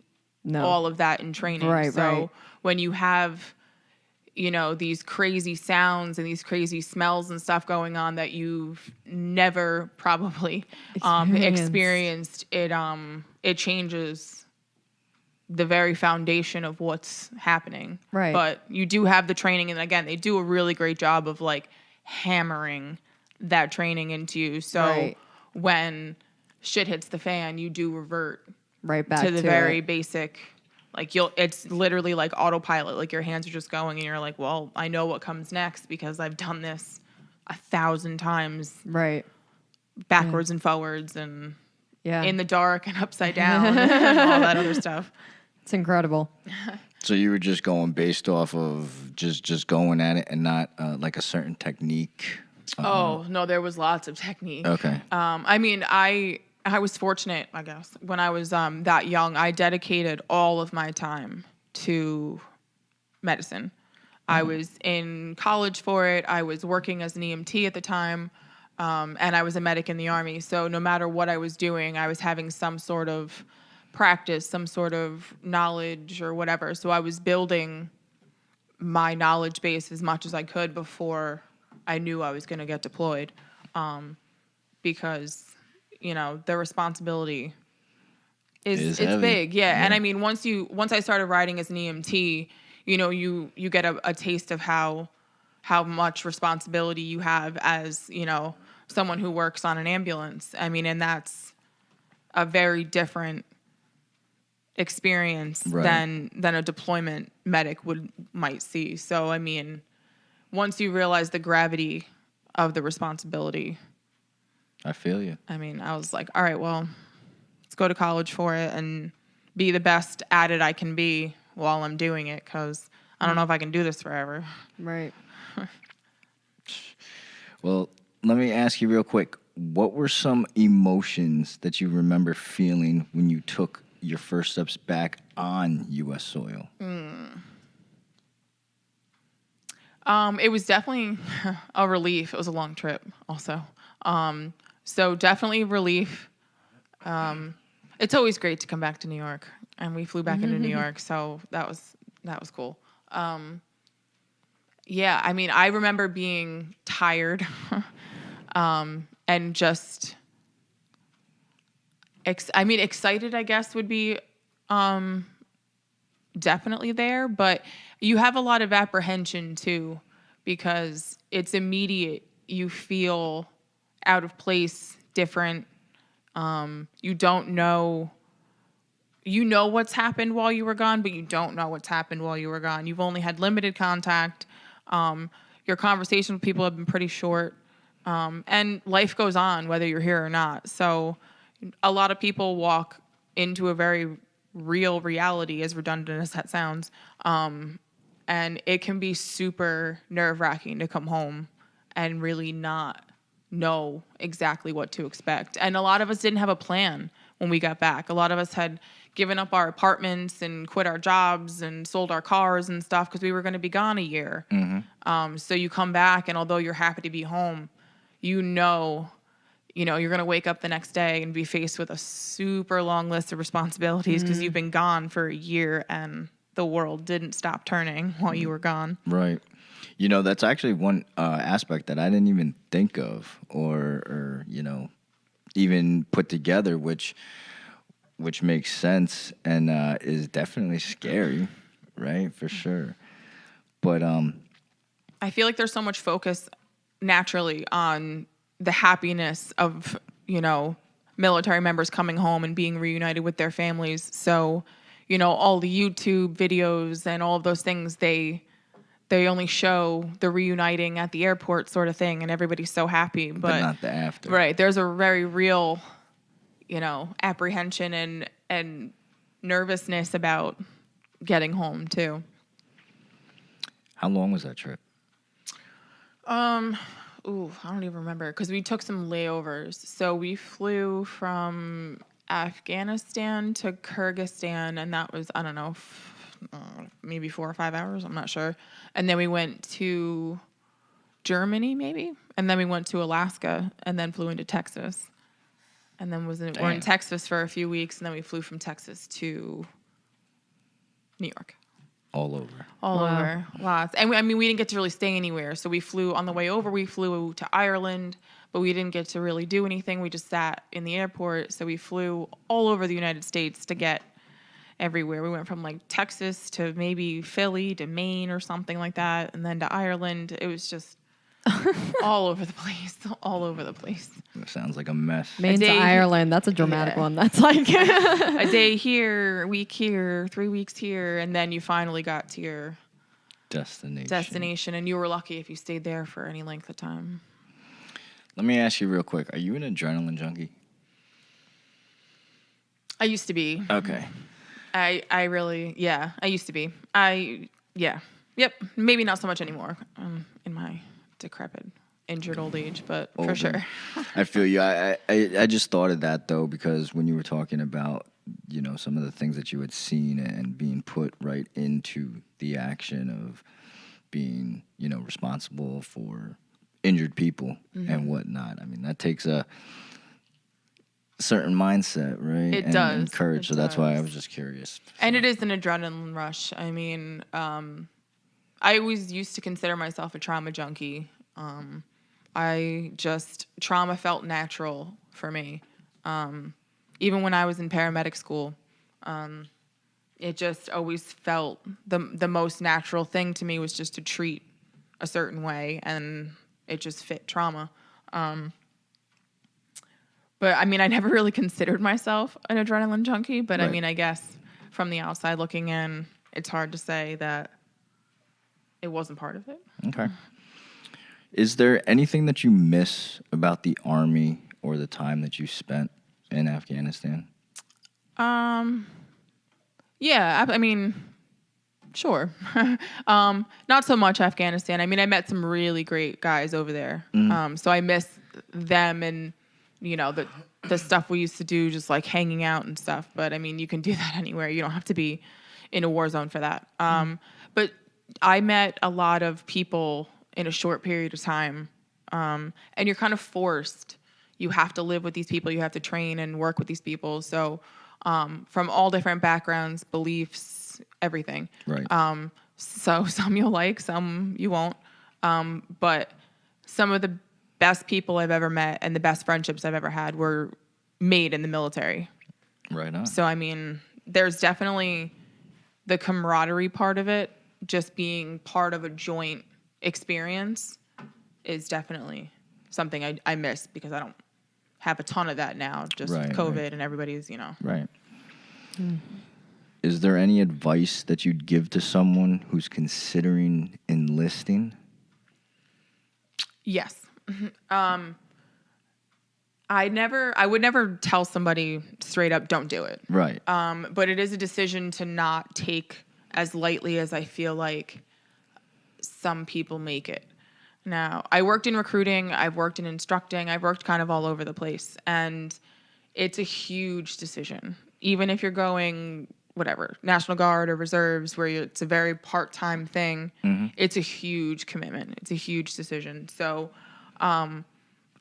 all of that in training. Right, so right. when you have, these crazy sounds and these crazy smells and stuff going on that you've never probably experienced, it changes the very foundation of what's happening. Right. But you do have the training, and again, they do a really great job of like hammering that training into you. So Right. when shit hits the fan, you do revert Right back to the very it. basic. Like it's literally like autopilot. Like your hands are just going, and you're like, well, I know what comes next because I've done this 1,000 times Right. backwards and forwards and Yeah. in the dark and upside down and all that other stuff. It's incredible. So you were just going based off of just going at it and not like a certain technique. Oh no, there was lots of technique. Okay. I mean, I was fortunate, I guess. When I was that young, I dedicated all of my time to medicine. I was in college for it. I was working as an EMT at the time, and I was a medic in the Army. So no matter what I was doing, I was having some sort of practice, some sort of knowledge or whatever. So I was building my knowledge base as much as I could before I knew I was going to get deployed, because the responsibility is heavy. big. Yeah. And I mean, once I started riding as an EMT, you get a taste of how much responsibility you have as, someone who works on an ambulance. I mean, and that's a very different experience Right. than a deployment medic might see. So, I mean, once you realize the gravity of the responsibility, I feel you. I mean, I was like, all right, well, let's go to college for it and be the best at it I can be while I'm doing it, because I don't know if I can do this forever. Right. Well, let me ask you real quick. What were some emotions that you remember feeling when you took your first steps back on U.S. soil? It was definitely a relief. It was a long trip also. So definitely relief. It's always great to come back to New York, and we flew back into New York. So that was cool. Yeah, I mean, I remember being tired, and just, excited, I guess, would be, definitely there, but you have a lot of apprehension too, because it's immediate. You feel out of place, different. You don't know. You know what's happened while you were gone, but you don't know what's happened while you were gone. You've only had limited contact. Your conversations with people have been pretty short. And life goes on whether you're here or not. So a lot of people walk into a very real reality, as redundant as that sounds. And it can be super nerve-wracking to come home and really not know exactly what to expect. And a lot of us didn't have a plan when we got back. A lot of us had given up our apartments and quit our jobs and sold our cars and stuff because we were going to be gone a year. So you come back, and although you're happy to be home, you're going to wake up the next day and be faced with a super long list of responsibilities because you've been gone for a year and the world didn't stop turning while you were gone. Right. That's actually one aspect that I didn't even think of or even put together, which makes sense and is definitely scary, right? For sure. But I feel like there's so much focus naturally on the happiness of, military members coming home and being reunited with their families. So, all the YouTube videos and all of those things, they only show the reuniting at the airport sort of thing, and everybody's so happy. but not the after. Right. There's a very real, apprehension and nervousness about getting home too. How long was that trip? I don't even remember, because we took some layovers. So we flew from Afghanistan to Kyrgyzstan, and that was, I don't know, maybe 4 or 5 hours. I'm not sure. And then we went to Germany, maybe. And then we went to Alaska and then flew into Texas. And then we're in Texas for a few weeks. And then we flew from Texas to New York. All over. All over. Lots. And we didn't get to really stay anywhere. So we flew on the way over. We flew to Ireland, but we didn't get to really do anything. We just sat in the airport. So we flew all over the United States to get everywhere. We went from like Texas to maybe Philly to Maine or something like that. And then to Ireland. It was just all over the place. All over the place. That sounds like a mess. Maine to Ireland. That's a dramatic one. That's like a day here, a week here, 3 weeks here, and then you finally got to your destination. And you were lucky if you stayed there for any length of time. Let me ask you real quick. Are you an adrenaline junkie? I used to be. Okay. I really, yeah, I used to be. Yep. Maybe not so much anymore in my decrepit, injured old age, but for sure. I feel you. I just thought of that, though, because when you were talking about, some of the things that you had seen and being put right into the action of being, responsible for injured people and whatnot. I mean, that takes a certain mindset, right? It does. And courage. So that's why I was just curious. And it is an adrenaline rush. I mean, I always used to consider myself a trauma junkie. Trauma felt natural for me. Even when I was in paramedic school, it just always felt the most natural thing to me was just to treat a certain way, and it just fit trauma. But I mean, I never really considered myself an adrenaline junkie, but right. I mean, I guess from the outside looking in, it's hard to say that it wasn't part of it. Okay. Is there anything that you miss about the Army or the time that you spent in Afghanistan? Yeah, I mean, sure. Not so much Afghanistan. I mean, I met some really great guys over there. So I miss them and, the stuff we used to do, just like hanging out and stuff. But I mean, you can do that anywhere. You don't have to be in a war zone for that. But I met a lot of people in a short period of time. And you're kind of forced. You have to live with these people. You have to train and work with these people. So from all different backgrounds, beliefs, everything. Right. So some you'll like, some you won't. But some of the best people I've ever met and the best friendships I've ever had were made in the military. Right on. So, I mean, there's definitely the camaraderie part of it. Just being part of a joint experience is definitely something I miss because I don't have a ton of that now. Just right, COVID right. and everybody's, Right. Is there any advice that you'd give to someone who's considering enlisting? Yes. I would never tell somebody straight up, don't do it. Right. But it is a decision to not take as lightly as I feel like some people make it. Now, I worked in recruiting, I've worked in instructing, I've worked kind of all over the place. And it's a huge decision. Even if you're going, whatever, National Guard or reserves, where it's a very part-time thing, it's a huge commitment. It's a huge decision. So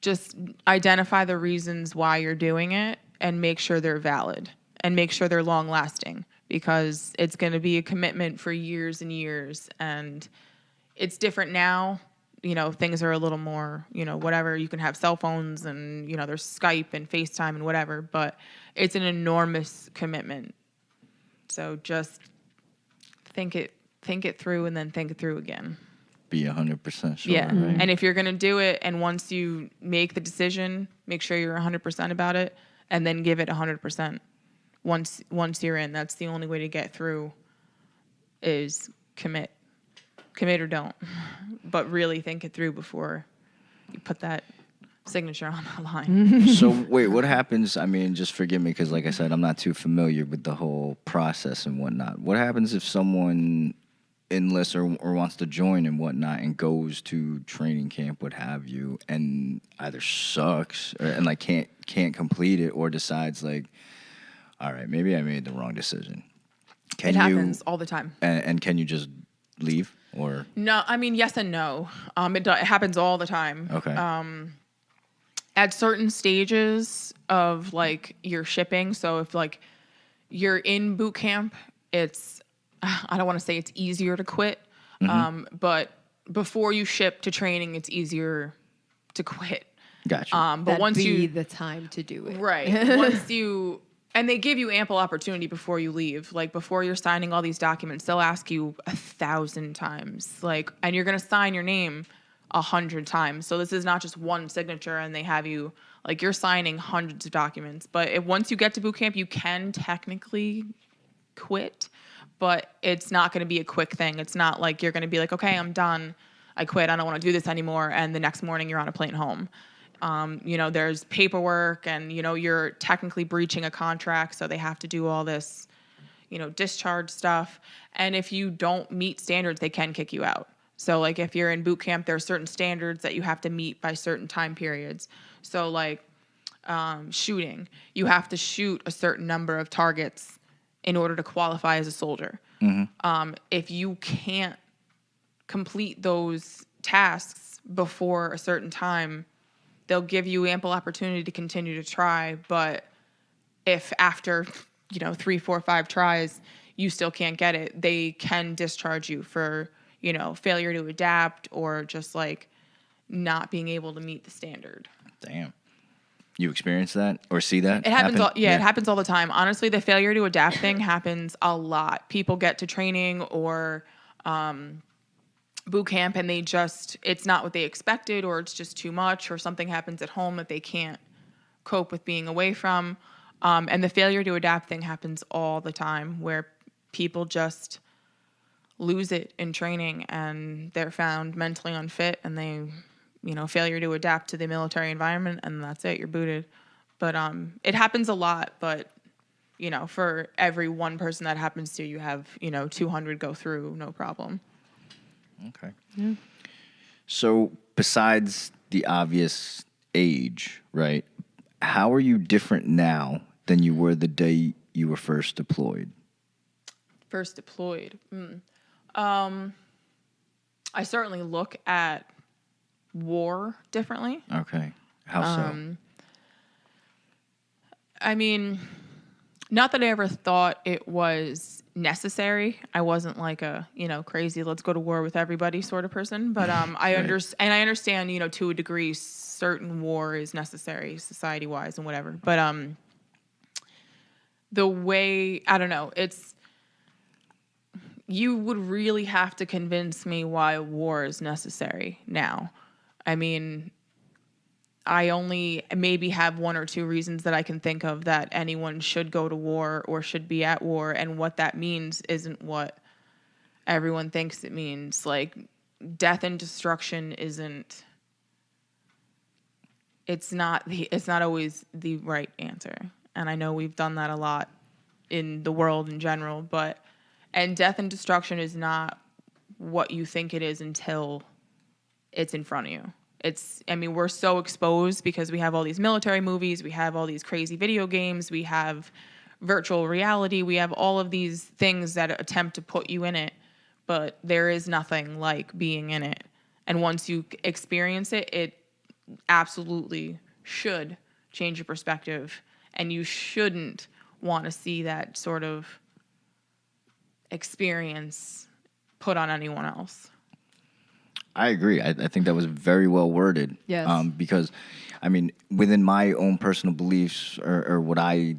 just identify the reasons why you're doing it and make sure they're valid and make sure they're long-lasting, because it's going to be a commitment for years and years. And it's different now. Things are a little more, whatever. You can have cell phones and, there's Skype and FaceTime and whatever, but it's an enormous commitment. So just think it through and then think it through again. Be 100% sure. Yeah. Right? And if you're going to do it, and once you make the decision, make sure you're 100% about it, and then give it 100%. Once you're in, that's the only way to get through is commit or don't, but really think it through before you put that signature on the line. So wait, what happens? I mean, just forgive me, because like I said, I'm not too familiar with the whole process and whatnot. What happens if someone enlists or wants to join and whatnot and goes to training camp, what have you, and either sucks and like can't complete it, or decides like, all right, maybe I made the wrong decision? Can It you, happens all the time. and can you just leave or? No, I mean, yes and no. It happens all the time. Okay. At certain stages of like your shipping, so if like you're in boot camp, it's, I don't want to say it's easier to quit, but before you ship to training, it's easier to quit. Gotcha. But That'd once be you, the time to do it. right, once you, and they give you ample opportunity before you leave. Like before you're signing all these documents, they'll ask you 1,000 times, like, and you're gonna sign your name 100 times. So this is not just one signature, and they have you like you're signing hundreds of documents. But once you get to boot camp, you can technically quit, but it's not going to be a quick thing. It's not like you're going to be like, okay, I'm done. I quit. I don't want to do this anymore. And the next morning you're on a plane home. There's paperwork and, you're technically breaching a contract. So they have to do all this, discharge stuff. And if you don't meet standards, they can kick you out. So like if you're in boot camp, there are certain standards that you have to meet by certain time periods. So like shooting, you have to shoot a certain number of targets in order to qualify as a soldier. If you can't complete those tasks before a certain time, they'll give you ample opportunity to continue to try. But if after, 3, 4, 5 tries, you still can't get it, they can discharge you for, failure to adapt or just like not being able to meet the standard. Damn. You experience that or see that? It happens. It happens all the time. Honestly, the failure to adapt thing happens a lot. People get to training or boot camp and it's not what they expected, or it's just too much, or something happens at home that they can't cope with being away from. And the failure to adapt thing happens all the time, where people just lose it in training and they're found mentally unfit and they, failure to adapt to the military environment, and that's it, you're booted. But it happens a lot, but, for every one person that happens to, you have, 200 go through, no problem. Okay. Yeah. So besides the obvious age, right, how are you different now than you were the day you were first deployed? First deployed? I certainly look at war differently. Okay. How so? I mean, not that I ever thought it was necessary. I wasn't like a, crazy, let's go to war with everybody sort of person. But I understand, to a degree, certain war is necessary society-wise and whatever. But the way, I don't know, you would really have to convince me why war is necessary now. I mean, I only maybe have 1 or 2 reasons that I can think of that anyone should go to war or should be at war, and what that means isn't what everyone thinks it means. Like, death and destruction it's not always the right answer. And I know we've done that a lot in the world in general, and death and destruction is not what you think it is until it's in front of you. We're so exposed because we have all these military movies, we have all these crazy video games, we have virtual reality, we have all of these things that attempt to put you in it, but there is nothing like being in it. And once you experience it, it absolutely should change your perspective, and you shouldn't want to see that sort of experience put on anyone else. I agree. I think that was very well worded. Yes. Because, within my own personal beliefs or what I,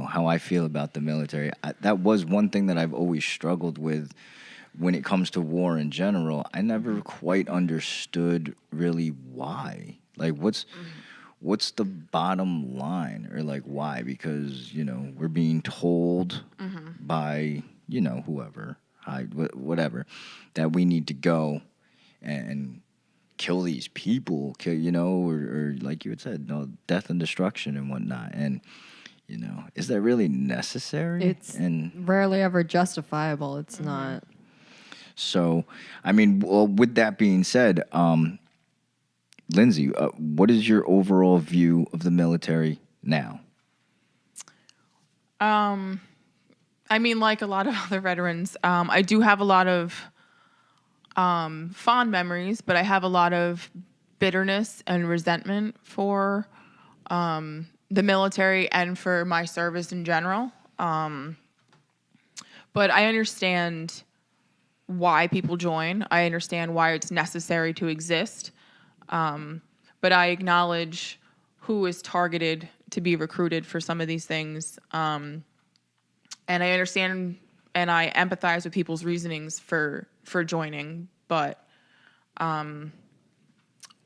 how I feel about the military, that was one thing that I've always struggled with when it comes to war in general. I never quite understood really why. Like, what's the bottom line, or like why? Because, we're being told by, whoever, whatever, that we need to go and kill these people, or like you had said, death and destruction and whatnot. And, is that really necessary? It's rarely ever justifiable. It's not. So, with that being said, Lindsay, what is your overall view of the military now? I mean, like a lot of other veterans, I do have a lot of fond memories, but I have a lot of bitterness and resentment for the military and for my service in general. But I understand why people join. I understand why it's necessary to exist. But I acknowledge who is targeted to be recruited for some of these things. And I understand and I empathize with people's reasonings for joining. But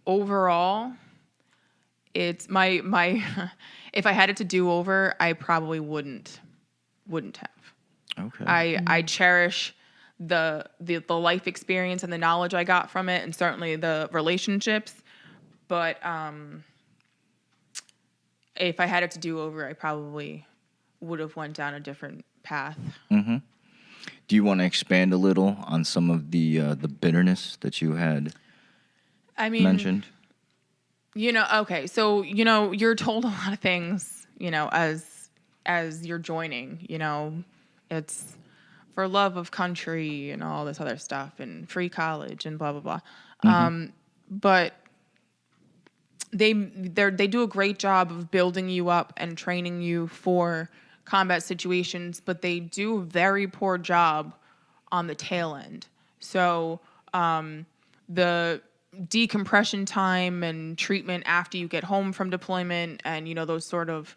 overall, it's my if I had it to do over, I probably wouldn't have. Okay. I cherish the life experience and the knowledge I got from it, and certainly the relationships. But if I had it to do over, I probably would have went down a different path. Mm-hmm. Do you want to expand a little on some of the bitterness that you had mentioned? Okay, so you're told a lot of things, as you're joining. It's for love of country and all this other stuff and free college and blah blah blah. Mm-hmm. But they do a great job of building you up and training you for combat situations, but they do a very poor job on the tail end. So the decompression time and treatment after you get home from deployment and those sort of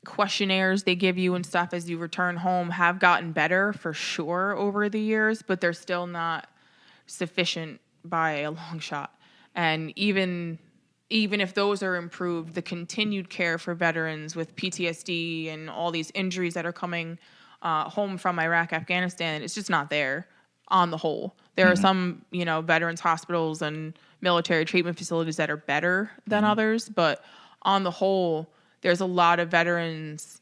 questionnaires they give you and stuff as you return home have gotten better for sure over the years, but they're still not sufficient by a long shot. And even if those are improved, the continued care for veterans with PTSD and all these injuries that are coming home from Iraq, Afghanistan, it's just not there on the whole. There are some, veterans hospitals and military treatment facilities that are better than others, but on the whole, there's a lot of veterans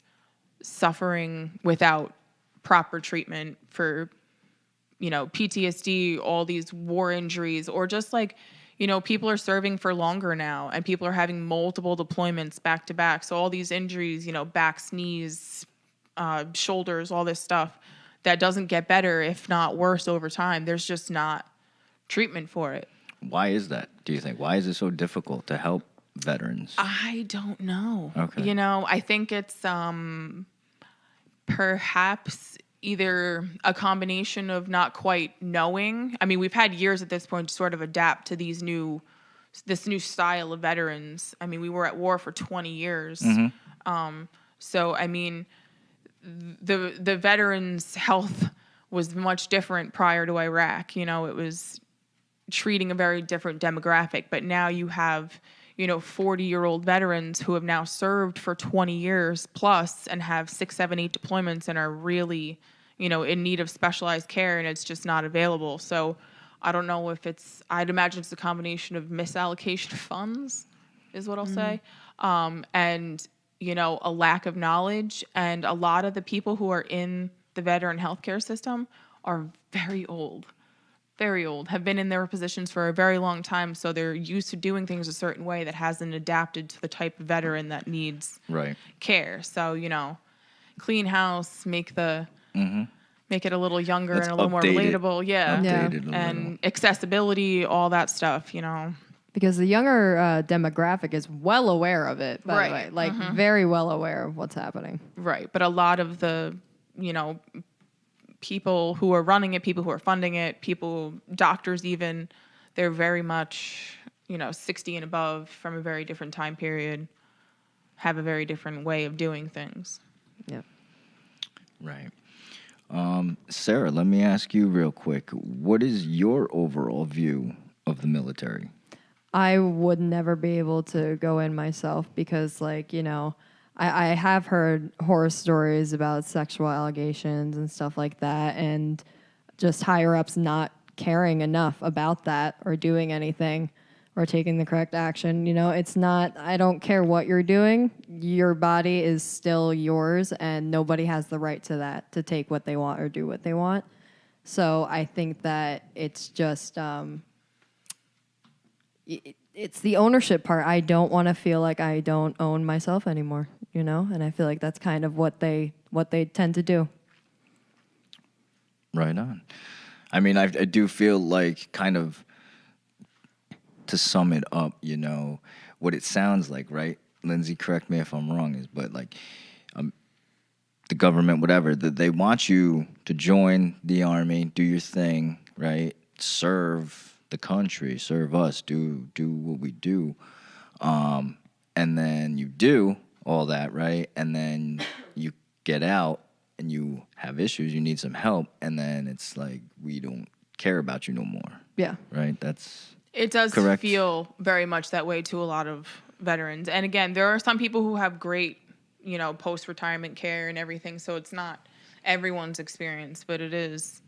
suffering without proper treatment for, PTSD, all these war injuries, or just like, people are serving for longer now and people are having multiple deployments back to back. So all these injuries, backs, knees, shoulders, all this stuff that doesn't get better, if not worse over time. There's just not treatment for it. Why is that, do you think? Why is it so difficult to help veterans? I don't know. Okay. I think it's perhaps either a combination of not quite knowing. I mean, we've had years at this point to sort of adapt to this new style of veterans. I mean, we were at war for 20 years. So, I mean, the veterans' health was much different prior to Iraq. It was treating a very different demographic. But now you have 40-year-old veterans who have now served for 20 years plus and have 6, 7, 8 deployments and are really, in need of specialized care, and it's just not available. So I don't know if I'd imagine it's a combination of misallocation of funds is what I'll say. And, a lack of knowledge. And a lot of the people who are in the veteran healthcare system are very old, have been in their positions for a very long time. So they're used to doing things a certain way that hasn't adapted to the type of veteran that needs care. So, clean house, make it a little younger and a little more relatable. Yeah. Updated and accessibility, all that stuff, Because the younger demographic is well aware of it, by the way. Like, very well aware of what's happening. Right. But a lot of the, people who are running it, people who are funding it, doctors even, they're very much, 60 and above from a very different time period, have a very different way of doing things. Yeah. Right. Sarah, let me ask you real quick. What is your overall view of the military? I would never be able to go in myself because, I have heard horror stories about sexual allegations and stuff like that, and just higher-ups not caring enough about that or doing anything or taking the correct action. It's not, I don't care what you're doing. Your body is still yours, and nobody has the right to that, to take what they want or do what they want. So I think that it's just... it's the ownership part. I don't want to feel like I don't own myself anymore. you know? And I feel like that's kind of what they tend to do. Right on. I mean, I do feel like, kind of, to sum it up, you know, what it sounds like, right? Lindsay, correct me if I'm wrong, but like, the government, whatever, that they want you to join the Army, do your thing, right? Serve the country, serve us, do what we do. And then you do all that, right? And then you get out and you have issues, you need some help, and then it's like, we don't care about you no more. Yeah. Right? That's It does correct. feel very much that way to a lot of veterans. And again, there are some people who have great, you know, post-retirement care and everything, so it's not everyone's experience, but it is,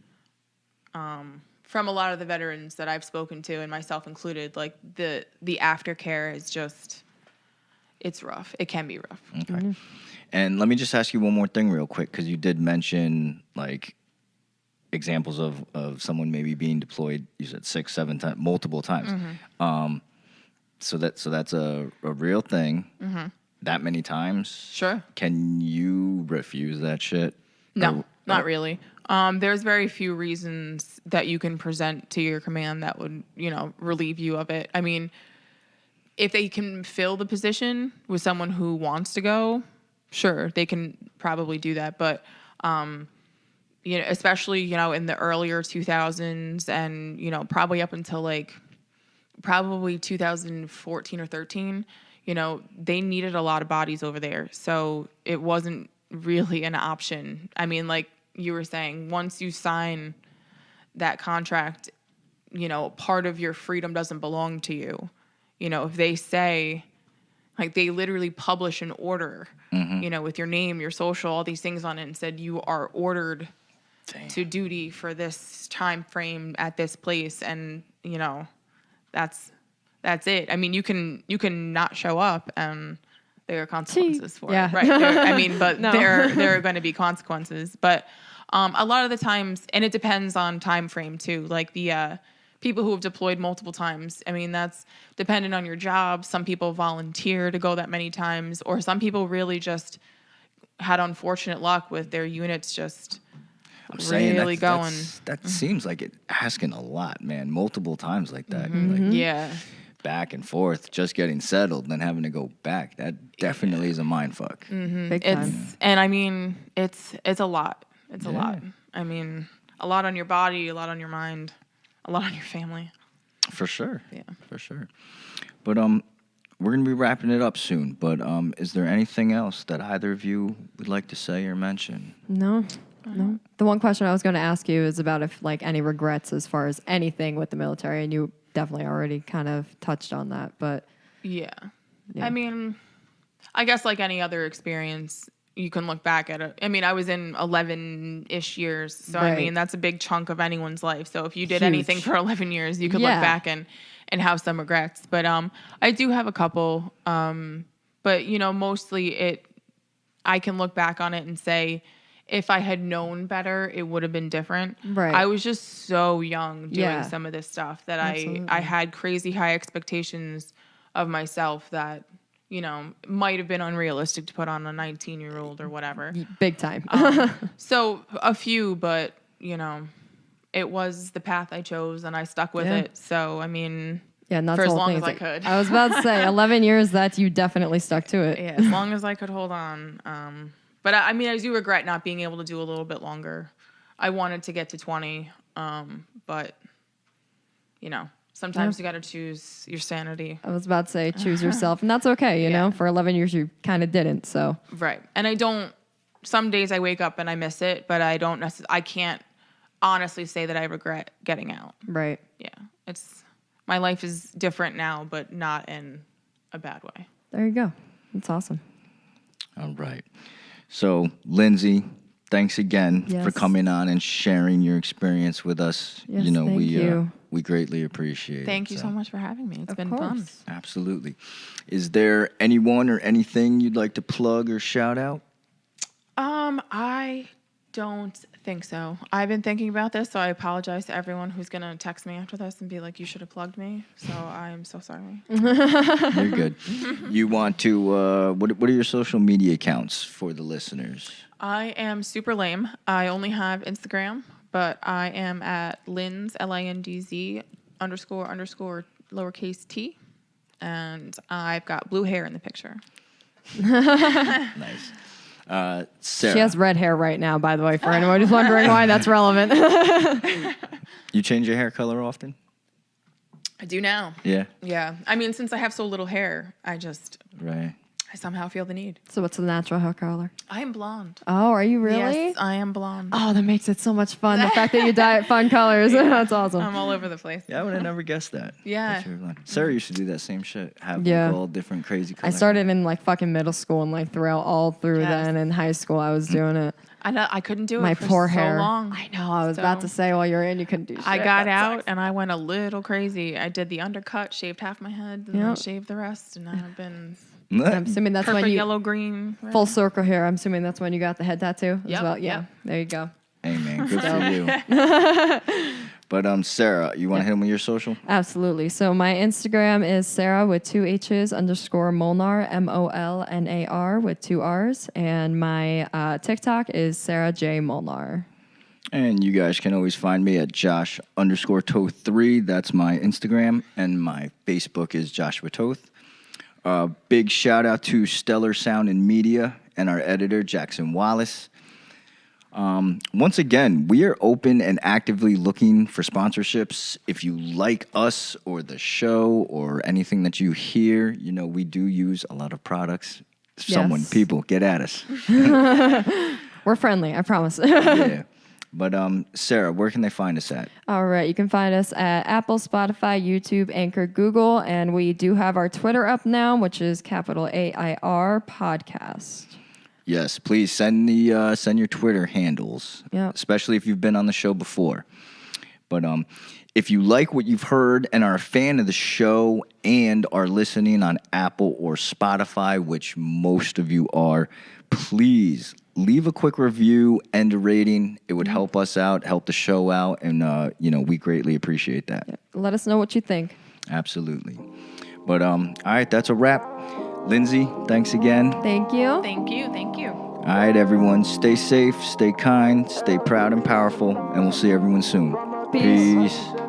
from a lot of the veterans that I've spoken to, and myself included, like the aftercare is just, it's rough. It can be rough. Okay. Mm-hmm. And let me just ask you one more thing real quick, because you did mention, like, examples of someone maybe being deployed, you said 6, 7 times, multiple times. Mm-hmm. So that's a real thing. Mm-hmm. That many times? Sure. Can you refuse that shit? No, not or- really. There's very few reasons that you can present to your command that would, you know, relieve you of it. I mean, if they can fill the position with someone who wants to go, sure, they can probably do that. But, you know, especially, you know, in the earlier 2000s and, you know, probably up until like probably 2014 or 13, you know, they needed a lot of bodies over there. So it wasn't really an option. I mean, like you were saying, once you sign that contract, you know, part of your freedom doesn't belong to you. You know, if they say, like, they literally publish an order, you know, with your name, your social, all these things on it, and said you are ordered to duty for this time frame at this place, and you know, that's it. I mean, you can not show up, and there are consequences for Yeah. it, right? I mean, but No. there are going to be consequences. But a lot of the times, and it depends on time frame too. Like the people who have deployed multiple times. I mean, that's dependent on your job. Some people volunteer to go that many times, or some people really just had unfortunate luck with their units just really going. That seems like it asking a lot, man. Multiple times like that. Mm-hmm. Like, Yeah. back and forth, just getting settled, then having to go back. That definitely is a mind fuck. Big time. And I mean, it's a lot. It's a Yeah. lot. I mean, a lot on your body, a lot on your mind, a lot on your family. For sure. Yeah. For sure. But we're gonna be wrapping it up soon. But is there anything else that either of you would like to say or mention? No. The one question I was going to ask you is about if, like, any regrets as far as anything with the military, and you definitely already kind of touched on that, but Yeah. Yeah. I mean, I guess like any other experience, you can look back at it. I mean, I was in 11-ish years, so I Right. mean, that's a big chunk of anyone's life. So if you did Huge. anything for 11 years, you could Yeah. look back and have some regrets. But I do have a couple. But you know, mostly I can look back on it and say, if I had known better, it would have been different. Right. I was just so young doing Yeah. some of this stuff that Absolutely. I had crazy high expectations of myself that, you know, might have been unrealistic to put on a 19-year-old or whatever. big time. So a few, but, you know, it was the path I chose and I stuck with Yeah. it. So, I mean, Yeah, and that's for the as whole long thing. as It's I like- could. I was about to say 11 years. That you definitely stuck to it. Yeah, as long as I could hold on. But I mean, I do regret not being able to do a little bit longer. I wanted to get to 20, but you know, sometimes you got to choose your sanity. I was about to say choose yourself, and that's okay. You Yeah. know, for 11 years you kind of didn't. So Right. And I don't. Some days I wake up and I miss it, but I don't necessarily. I can't honestly say that I regret getting out. right. Yeah, my life is different now, but not in a bad way. There you go. That's awesome. All right. So, Lindsay, thanks again for Yes. coming on and sharing your experience with us. Yes, you know, thank you. we greatly appreciate it. Thank you so much for having me. It's been fun. Absolutely. Is there anyone or anything you'd like to plug or shout out? I don't think so. I've been thinking about this, so I apologize to everyone who's going to text me after this and be like, you should have plugged me. So I'm so sorry. You're good. You want to, what are your social media accounts for the listeners? I am super lame. I only have Instagram, but I am at Linds, LINDZ __ lowercase t. And I've got blue hair in the picture. Nice. Sarah. She has red hair right now, by the way, for anyone who's wondering why that's relevant. You change your hair color often? I do now. Yeah. Yeah. I mean, since I have so little hair, Right. I somehow feel the need. So what's the natural hair color? I am blonde. Oh, are you really? Yes, I am blonde. Oh, that makes it so much fun. The fact that you dye it fun colors. That's awesome. I'm all over the place. Yeah, I would have never guessed that. Yeah. That you're blonde. Sarah used to do that same shit. Have Yeah. like all different crazy colors. I started in like fucking middle school and like all through Yes. then in high school I was doing it. I know I couldn't do it My for poor so hair. long. I know. I was So- about to say while you're in, you couldn't do shit. I got That out sucks. and I went a little crazy. I did the undercut, shaved half my head, and then Yep. shaved the rest, and I've been I'm assuming that's purple, when you yellow, green. red. full circle here. I'm assuming that's when you got the head tattoo as Yep, well. Yeah, yep. there you go. Hey, man, good for you. But, Sarah, you want to hit him with your social? Absolutely. So my Instagram is Sarah with 2 H's _ Molnar, MOLNAR with 2 R's. And my TikTok is Sarah J. Molnar. And you guys can always find me at Josh _ Toth3. That's my Instagram. And my Facebook is Joshua Toth. Big shout out to Stellar Sound and Media and our editor, Jackson Wallace. Once again, we are open and actively looking for sponsorships. If you like us or the show or anything that you hear, you know, we do use a lot of products. Yes. People, get at us. We're friendly, I promise. Yeah. But Sarah, where can they find us at? All right, you can find us at Apple, Spotify, YouTube, Anchor, Google, and we do have our Twitter up now, which is _AIR podcast. Yes, please send your Twitter handles, Yep. especially if you've been on the show before. But if you like what you've heard and are a fan of the show and are listening on Apple or Spotify, which most of you are, please leave a quick review and a rating. It would help us out, help the show out, and we greatly appreciate that. Let us know what you think. Absolutely. But all right, that's a wrap. Lindsay, thanks again. Thank you. Thank you. Thank you. All right, everyone, stay safe, stay kind, stay proud and powerful, and we'll see everyone soon. Peace. Peace.